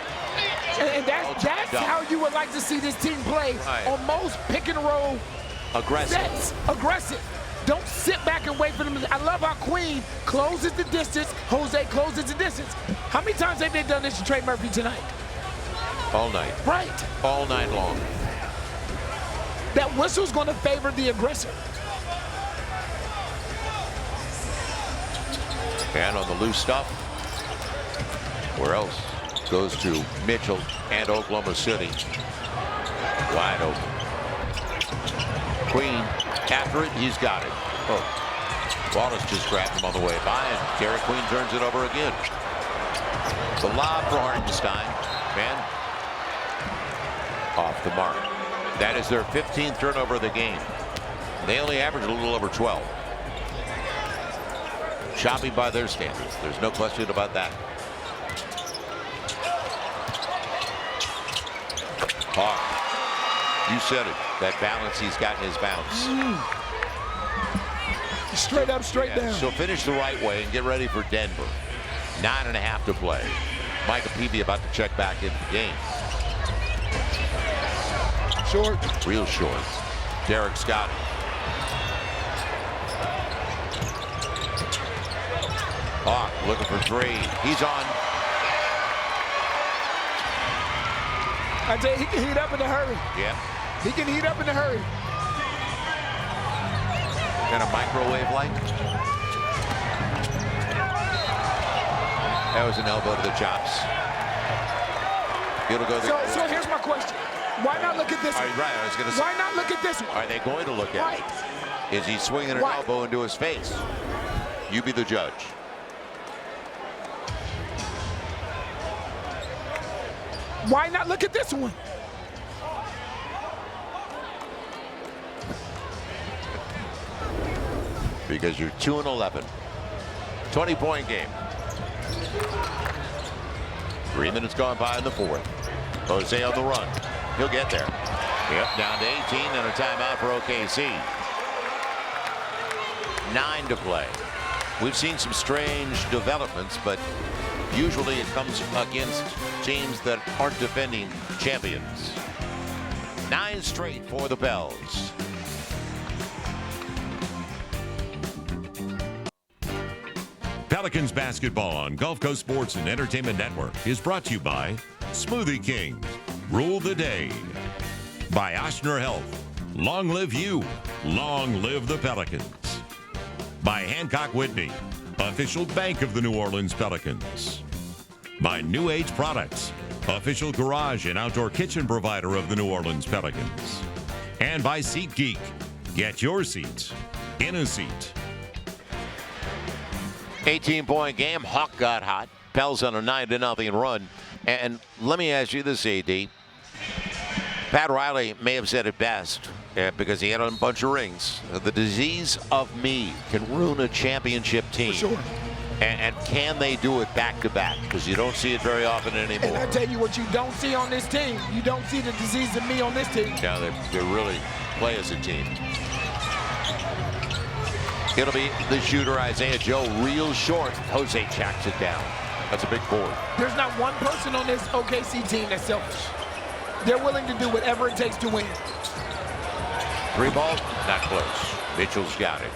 And that's how you would like to see this team play on most pick and roll sets. Aggressive. Don't sit back and wait for them. I love how Queen closes the distance. Jose closes the distance. How many times have they done this to Trey Murphy tonight? All night. Right. All night long. That whistle's going to favor the aggressor. And on the loose stuff, where else? Goes to Mitchell and Oklahoma City. Wide open. Queen after it, he's got it. Oh, Wallace just grabbed him on the way by, and Derek Queen turns it over again. The lob for Hartenstein, and off the mark. That is their 15th turnover of the game. They only average a little over 12. Choppy by their standards. There's no question about that. Hawk, you said it. That balance he's got in his bounce. Straight up, straight down. So finish the right way and get ready for Denver. 9.5 to play. Micah Peavy about to check back into the game. Short. Real short. Derek Scott. Hawk looking for 3. He's on. I tell you, he can heat up in a hurry. Yeah. He can heat up in a hurry. Kind of microwave like. That was an elbow to the chops. It'll go there. So here's my question. Why not look at this one? Right, I was going to say. Why not look at this one? Are they going to look at it? Is he swinging an elbow into his face? You be the judge. Why not look at this one? Because you're 2-11. 20-point game. 3 minutes gone by in the 4th. Jose on the run. He'll get there. Yep, down to 18 and a timeout for OKC. 9 to play. We've seen some strange developments, but usually it comes against teams that aren't defending champions. 9 straight for the Pels. Pelicans basketball on Gulf Coast Sports and Entertainment Network is brought to you by Smoothie King. Rule the day. By Oshner Health. Long live you. Long live the Pelicans. By Hancock Whitney, official bank of the New Orleans Pelicans. By New Age Products, official garage and outdoor kitchen provider of the New Orleans Pelicans. And by SeatGeek. Get your seats in a seat. 18-point game. Hawk got hot. Pels on a 9-0 run. And let me ask you this, AD. Pat Riley may have said it best because he had a bunch of rings. The disease of me can ruin a championship team. For sure. And can they do it back-to-back? Because you don't see it very often anymore. And I tell you what you don't see on this team. You don't see the disease in me on this team. Yeah, they really play as a team. It'll be the shooter, Isaiah Joe, real short. Jose checks it down. That's a big board. There's not one person on this OKC team that's selfish. They're willing to do whatever it takes to win. 3 ball, not close. Mitchell's got it.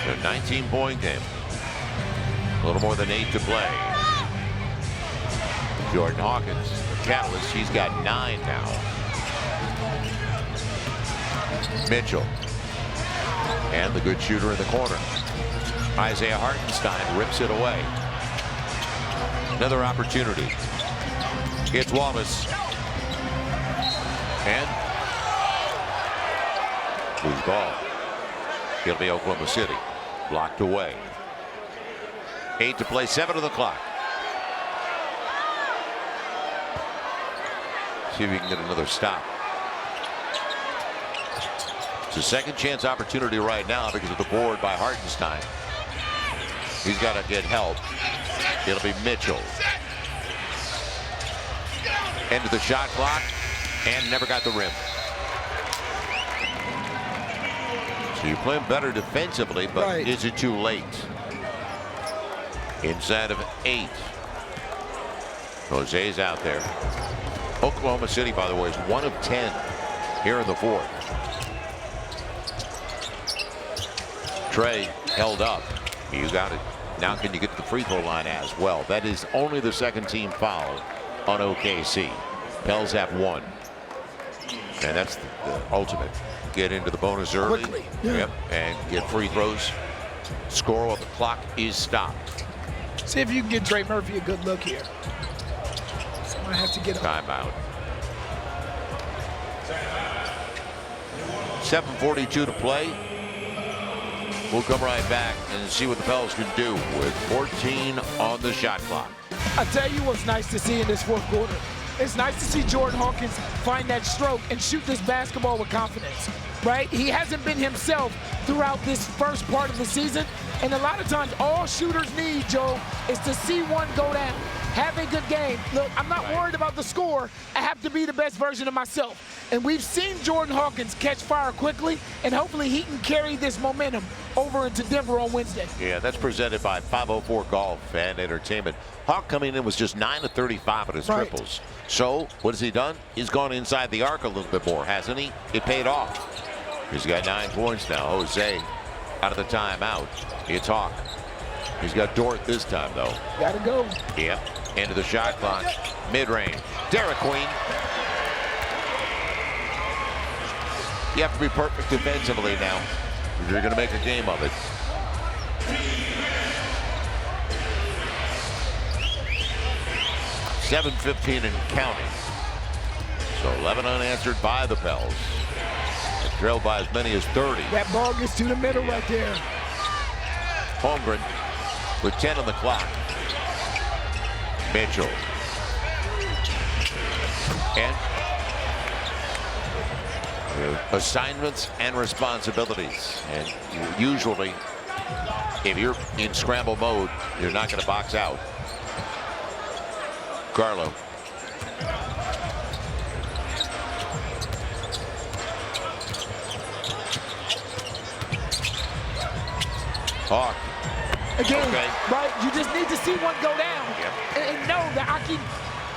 A 19-point game. A little more than 8 to play. Jordan Hawkins, the catalyst, he's got 9 now. Mitchell. And the good shooter in the corner. Isaiah Hartenstein rips it away. Another opportunity. It's Wallace. And loose ball. It'll be Oklahoma City. Blocked away. 8 to play, 7 to the clock. See if we can get another stop. It's a second chance opportunity right now because of the board by Hartenstein. He's got to get help. It'll be Mitchell. End of the shot clock and never got the rim. So you're playing better defensively, but is it too late? Inside of 8. Jose's out there. Oklahoma City, by the way, is 1 of 10 here in the 4th. Trey held up. You got it. Now can you get to the free throw line as well? That is only the second team foul on OKC. Pels have 1. And that's the ultimate. Get into the bonus early. Quickly. Yeah. Yep. And get free throws. Score while the clock is stopped. See if you can get Trey Murphy a good look here. Someone has to get up. Timeout. 7:42 to play. We'll come right back and see what the Pels can do with 14 on the shot clock. I tell you what's nice to see in this 4th quarter. It's nice to see Jordan Hawkins find that stroke and shoot this basketball with confidence, right? He hasn't been himself throughout this first part of the season. And a lot of times all shooters need, Joe, is to see one go down. Have a good game. Look, I'm not worried about the score. I have to be the best version of myself. And we've seen Jordan Hawkins catch fire quickly, and hopefully he can carry this momentum over into Denver on Wednesday. Yeah, that's presented by 504 Golf and Entertainment. Hawk coming in was just 9 of 35 at his triples. So what has he done? He's gone inside the arc a little bit more, hasn't he? It paid off. He's got 9 points now. Jose out of the timeout. It's Hawk. He's got Dort this time, though. Gotta go. Yep. Into the shot clock. Mid-range. Derek Queen. You have to be perfect defensively now if you're going to make a game of it. .7:15 and counting. So 11 unanswered by the Pels. They're trailed by as many as 30. That ball gets to the middle right there. Holmgren with 10 on the clock. Mitchell. And assignments and responsibilities. And usually, if you're in scramble mode, you're not going to box out. Carlo. Hawk. Again, right? You just need to see one go down and know that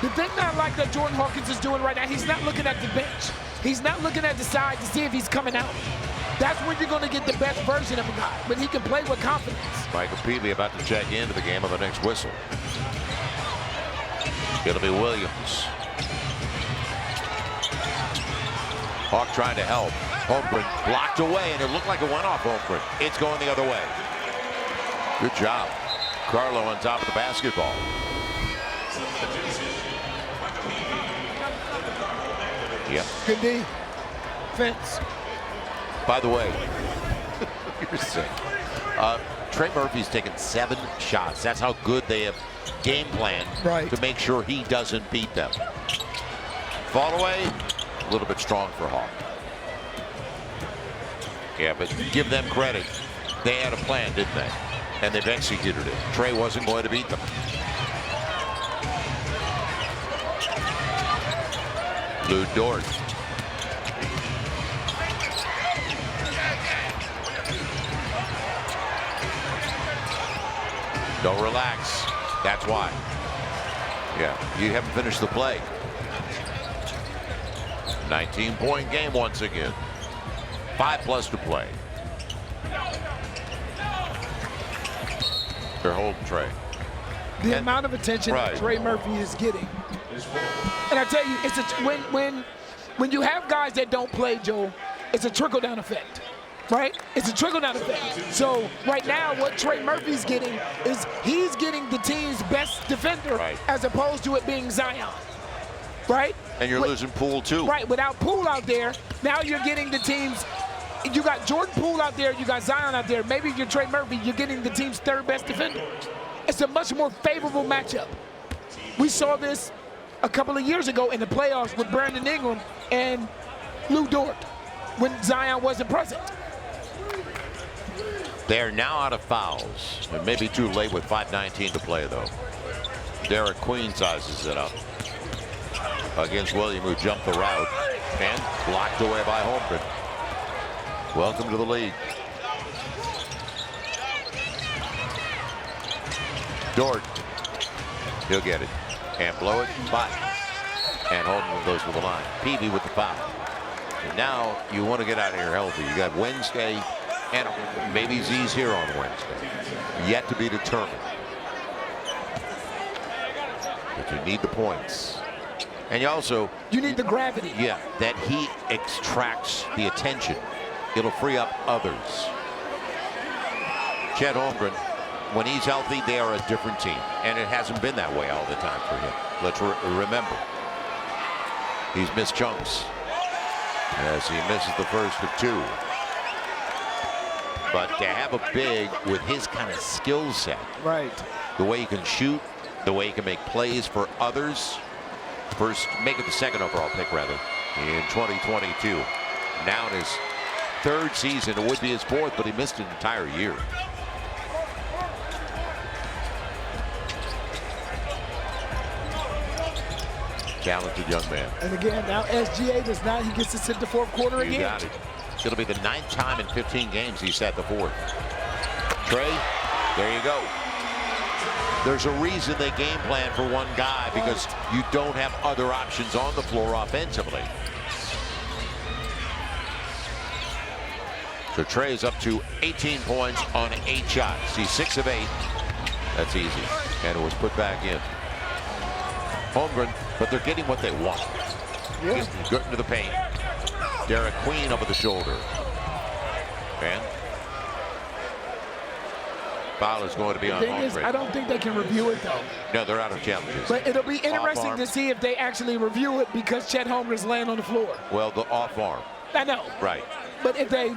the thing that I like that Jordan Hawkins is doing right now, he's not looking at the bench. He's not looking at the side to see if he's coming out. That's when you're going to get the best version of a guy, but he can play with confidence. Michael Peavy about to check into the game on the next whistle. It'll be Williams. Hawk trying to help. Holmgren blocked away, and it looked like it went off Holmgren. It's going the other way. Good job. Carlo on top of the basketball. Yeah. Good D. Fence. By the way, you're sick. Trey Murphy's taken 7 shots. That's how good they have game planned to make sure he doesn't beat them. Fall away, a little bit strong for Hawk. Yeah, but give them credit. They had a plan, didn't they? And they've executed it. Trey wasn't going to beat them. Lou Dort. Don't relax. That's why. Yeah, you haven't finished the play. 19-point game once again. 5+ to play. They're holding Trey. The amount of attention that Trey Murphy is getting. And I tell you, it's when you have guys that don't play, Joel, it's a trickle-down effect. Right? It's a trickle-down effect. So right now, what Trey Murphy's getting is he's getting the team's best defender as opposed to it being Zion. Right? And you're losing Poole, too. Right. Without Poole out there, now you're getting the team's – you got Jordan Poole out there, you got Zion out there. Maybe if you're Trey Murphy, you're getting the team's 3rd best defender. It's a much more favorable matchup. We saw this a couple of years ago in the playoffs with Brandon Ingram and Lou Dort when Zion wasn't present. They're now out of fouls. It may be too late with 5:19 to play, though. Derek Queen sizes it up against William, who jumped the route and blocked away by Holmgren. Welcome to the league. Dort. He'll get it and blow it by. And Holmgren goes to the line. Peavy with the foul. And now you want to get out of here healthy. You got Wednesday. And maybe Z's here on Wednesday. Yet to be determined. But you need the points. And you need the gravity. Yeah, that he extracts the attention. It'll free up others. Chet Holmgren, when he's healthy, they are a different team. And it hasn't been that way all the time for him. Let's remember. He's missed chunks as he misses the first of 2. But to have a big with his kind of skill set, the way he can shoot, the way he can make plays for others, make it the 2nd overall pick rather in 2022. Now in his 3rd season, it would be his 4th, but he missed an entire year. Talented young man. And again, now SGA does not. He gets to sit the 4th quarter again. You got it. It'll be the 9th time in 15 games he sat the 4th. Trey, there you go. There's a reason they game plan for one guy, because you don't have other options on the floor offensively. So Trey's up to 18 points on 8 shots. He's 6 of 8. That's easy. And it was put back in. Holmgren, but they're getting what they want. Yeah. Good into the paint. Derek Queen over the shoulder. And foul is going to be on Holmgren. I don't think they can review it, though. No, they're out of challenges. But it'll be interesting to see if they actually review it, because Chet Holmgren's laying on the floor. Well, the off arm. I know. Right. But if they...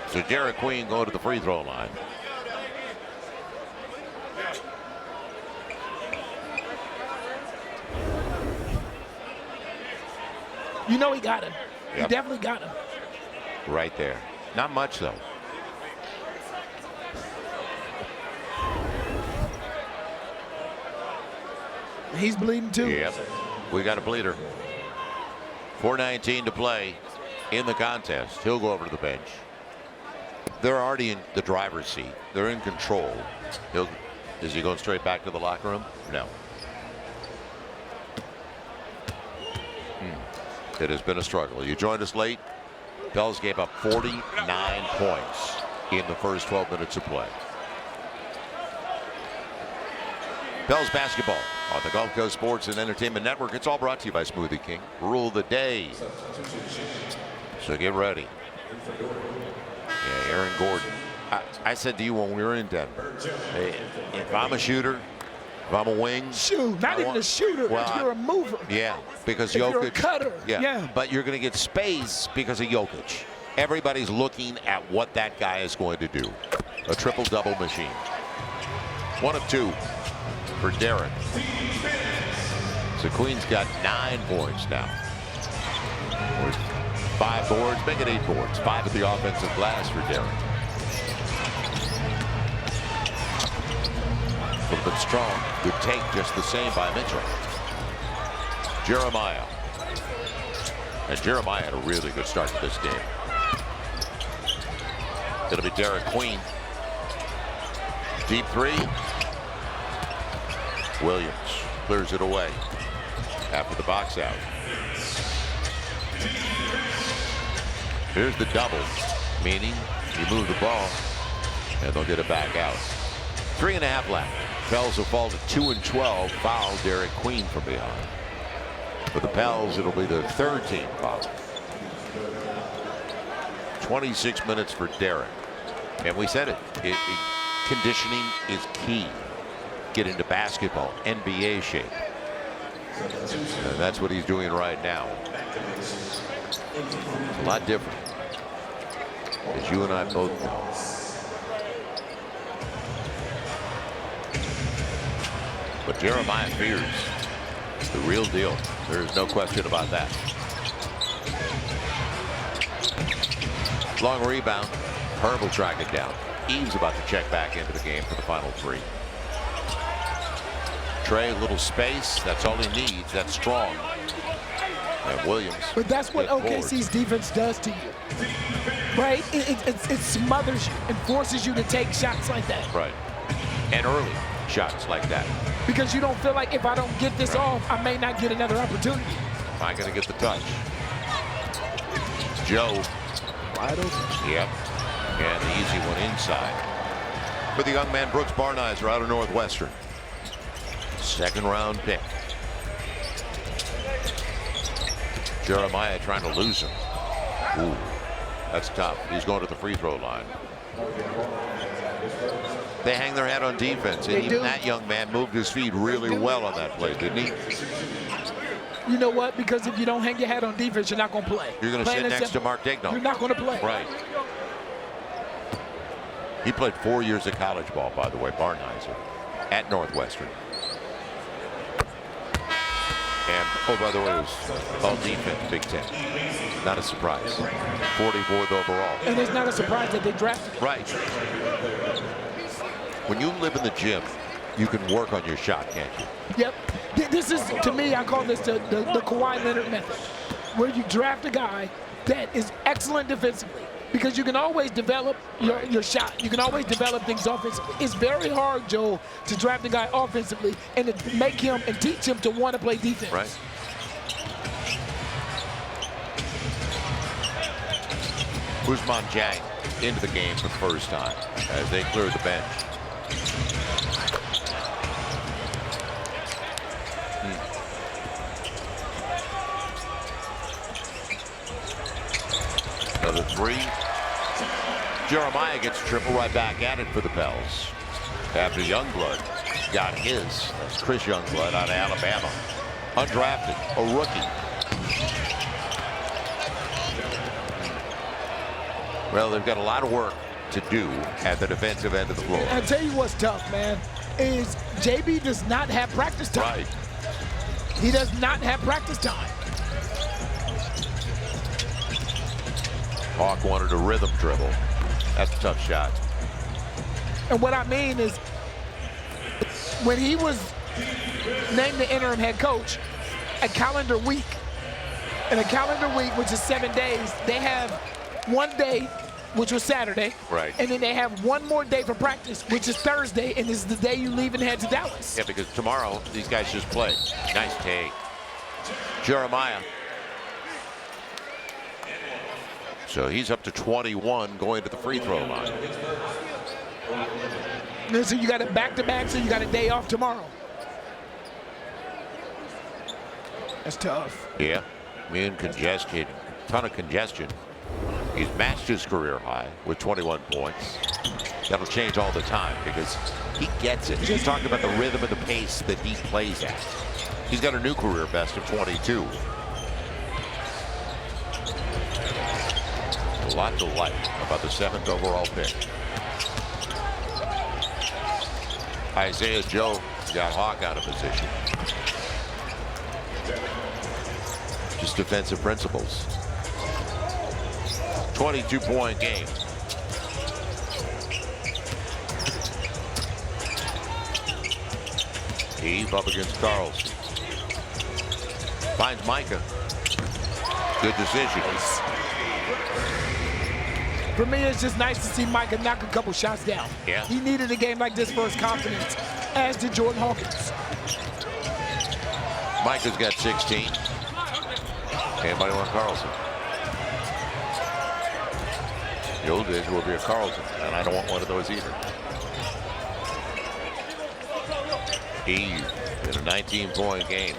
So Derek Queen going to the free throw line. You know he got him. Yep. He definitely got him. Right there. Not much, though. He's bleeding, too. Yep. We got a bleeder. 4:19 to play in the contest. He'll go over to the bench. They're already in the driver's seat. They're in control. Is he going straight back to the locker room? No. It has been a struggle. You joined us late. Pels gave up 49 points in the first 12 minutes of play. Pels basketball on the Gulf Coast Sports and Entertainment Network. It's all brought to you by Smoothie King. Rule the day. So get ready. Yeah, Aaron Gordon. I said to you when we were in Denver, hey, if I'm a shooter, if I'm a wing, shoot, not even a shooter, well, you're a mover. Yeah, because if Jokic. You're a cutter. Yeah, but you're going to get space because of Jokic. Everybody's looking at what that guy is going to do. A triple-double machine. 1 of 2 for Derek. So Queen's got 9 points now. 5 boards, make it 8 boards. 5 at the offensive glass for Derek. A little bit strong. Good take just the same by Mitchell. Jeremiah. And Jeremiah had a really good start to this game. It'll be Derek Queen. Deep 3. Williams clears it away after the box out. Here's the double, meaning you move the ball and they'll get it back out. 3.5 left. Pels will fall to 2 and 12. Foul Derek Queen from behind. For the Pels, it'll be the 3rd team foul. 26 minutes for Derek. And we said it. Conditioning is key. Get into basketball, NBA shape. And that's what he's doing right now. It's a lot different, as you and I both know. But Jeremiah Fears is the real deal. There's no question about that. Long rebound. Herb will track it down. Eves about to check back into the game for the final 3. Trey, little space. That's all he needs. That's strong. And Williams. But that's what OKC's defense does to you, right? It smothers you and forces you to take shots like that. Right. And early shots like that. Because you don't feel like if I don't get this off, I may not get another opportunity. Am I going to get the touch? Joe. Wide open. Yep. And the easy one inside. For the young man, Brooks Barnizer out of Northwestern. 2nd round pick. Jeremiah trying to lose him. Ooh, that's tough. He's going to the free throw line. They hang their hat on defense, and even that young man moved his feet really well on that play, didn't he? You know what? Because if you don't hang your hat on defense, you're not going to play. You're going to sit next to Mark Digno. You're not going to play. Right. He played 4 years of college ball, by the way, Barnizer, at Northwestern. And, oh, by the way, it was all defense, Big Ten. Not a surprise. 44th overall. And it's not a surprise that they drafted him. Right. When you live in the gym, you can work on your shot, can't you? Yep. This is, to me, I call this the Kawhi Leonard method, where you draft a guy that is excellent defensively. Because you can always develop your shot. You can always develop things offensively. It's very hard, Joel, to draft a guy offensively and to make him and teach him to want to play defense. Right. Ousmane Dieng into the game for the first time as they clear the bench. Another 3. Jeremiah gets a triple right back at it for the Pels. After Youngblood got his. That's Chris Youngblood out of Alabama. Undrafted, a rookie. Well, they've got a lot of work to do at the defensive end of the floor. I'll tell you what's tough, man, is JB does not have practice time. Right. He does not have practice time. Hawk wanted a rhythm dribble. That's a tough shot. And what I mean is, when he was named the interim head coach, a calendar week, in a calendar week, which is 7 days, they have 1 day, which was Saturday. Right. And then they have one more day for practice, which is Thursday, and this is the day you leave and head to Dallas. Yeah, because tomorrow, these guys just play. Nice take. Jeremiah. So he's up to 21 going to the free throw line. And so you got it back-to-back, so you got a day off tomorrow. That's tough. Yeah, being congested, ton of congestion. He's matched his career high with 21 points. That'll change all the time because he gets it. He's talking about the rhythm and the pace that he plays at. He's got a new career best of 22. A lot to like about the 7th overall pick. Isaiah Joe got Hawk out of position. Just defensive principles. 22-point game. Eve up against Carlson. Finds Micah. Good decision. For me, it's just nice to see Micah knock a couple shots down. Yeah. He needed a game like this for his confidence, as did Jordan Hawkins. Micah's got 16. Anybody want Carlson? The old days will be a Carlson, and I don't want one of those either. Eve in a 19-point game.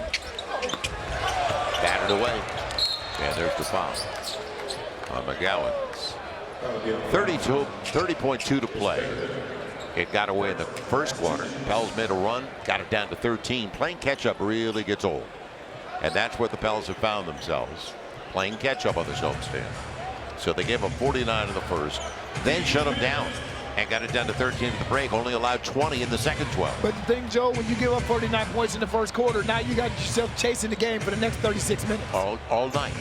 Batted away. And there's the foul on McGowan's. 30.2 to play. It got away in the first quarter. Pels made a run, got it down to 13. Playing catch-up really gets old. And that's where the Pels have found themselves, playing catch-up on this homestand. So they gave them 49 in the first, then shut them down and got it down to 13 at the break, only allowed 20 in the second 12. But the thing, Joe, when you give up 49 points in the first quarter, now you got yourself chasing the game for the next 36 minutes. All night.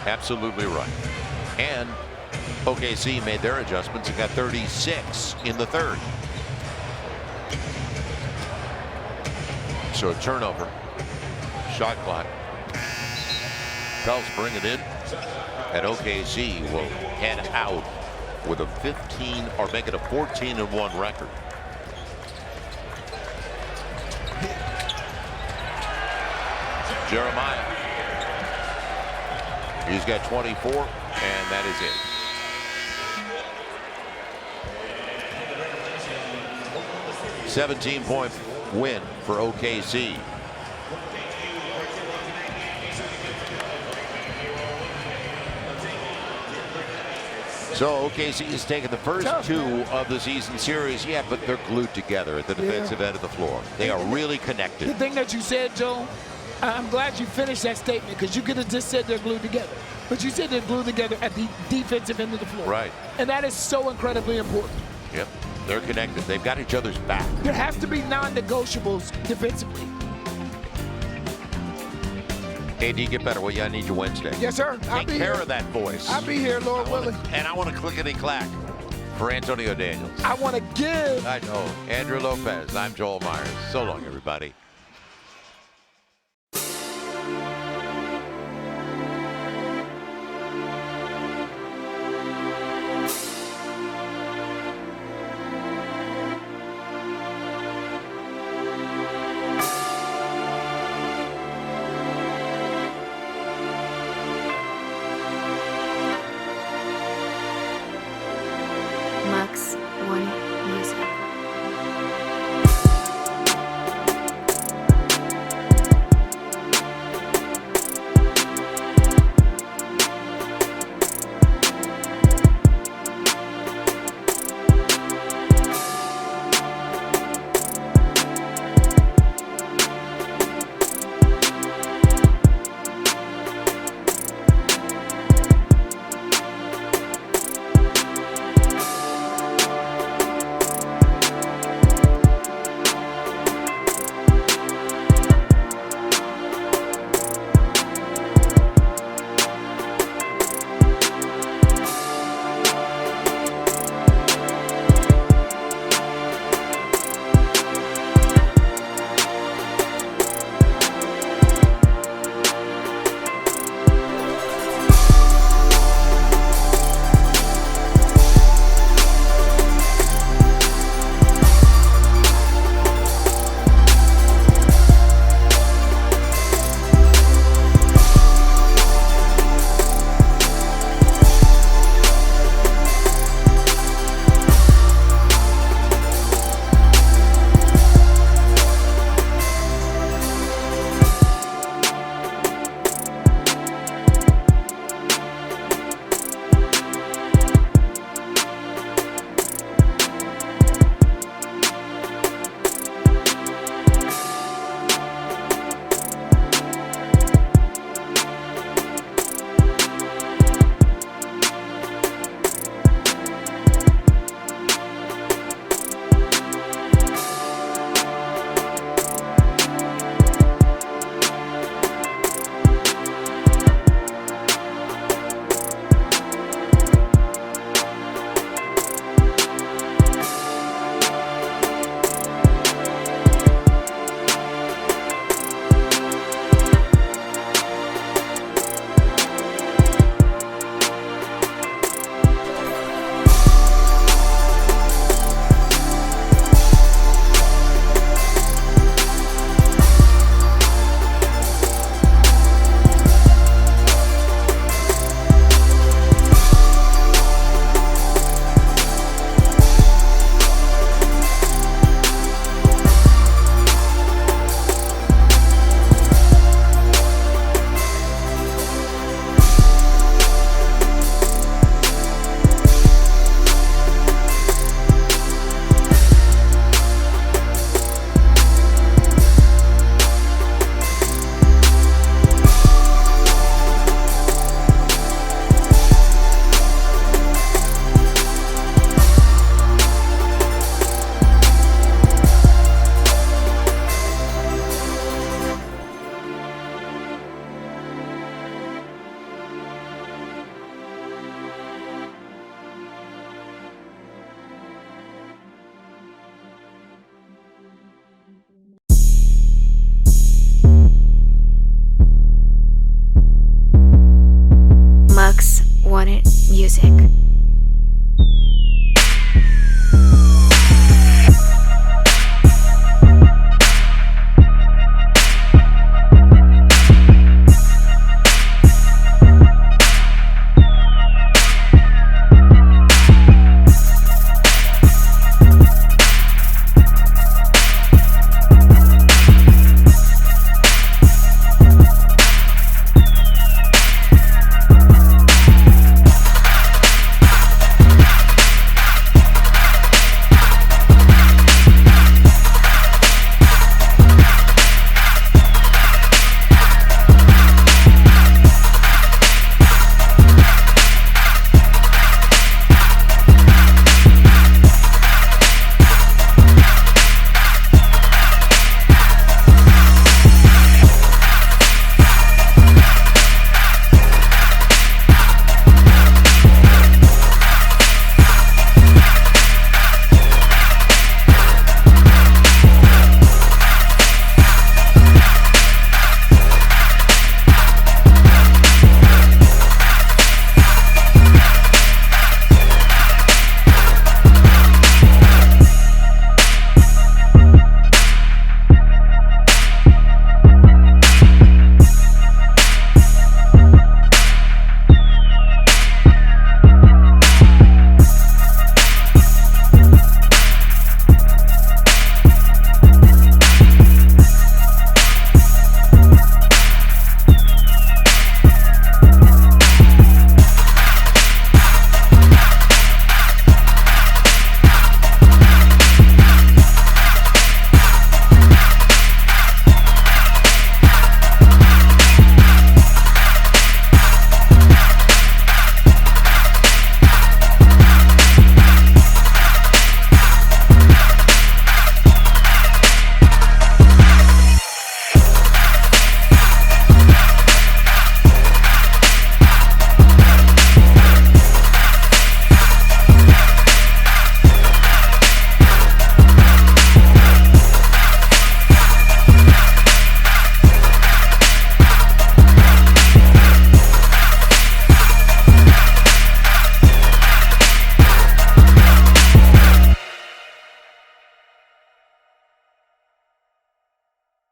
Absolutely right. And OKC made their adjustments and got 36 in the third. So a turnover. Shot clock. Pels bring it in. And OKC will head out with a 15 or make it a 14-1 record. Jeremiah. He's got 24, and that is it. 17-point win for OKC. So OKC has taken the first two of the season series, yeah, but they're glued together at the defensive end of the floor. They are really connected. The thing that you said, Joe, I'm glad you finished that statement, because you could have just said they're glued together. But you said they're glued together at the defensive end of the floor. Right. And that is so incredibly important. Yep, they're connected. They've got each other's back. There have to be non-negotiables defensively. AD, get better. Well, yeah, I need you Wednesday. Yes, sir. I'll be Take care here. of that voice. I'll be here, Lord willing. And I want to clickety-clack for Antonio Daniels. I want to give. I know. Andrew Lopez. I'm Joel Myers. So long, everybody.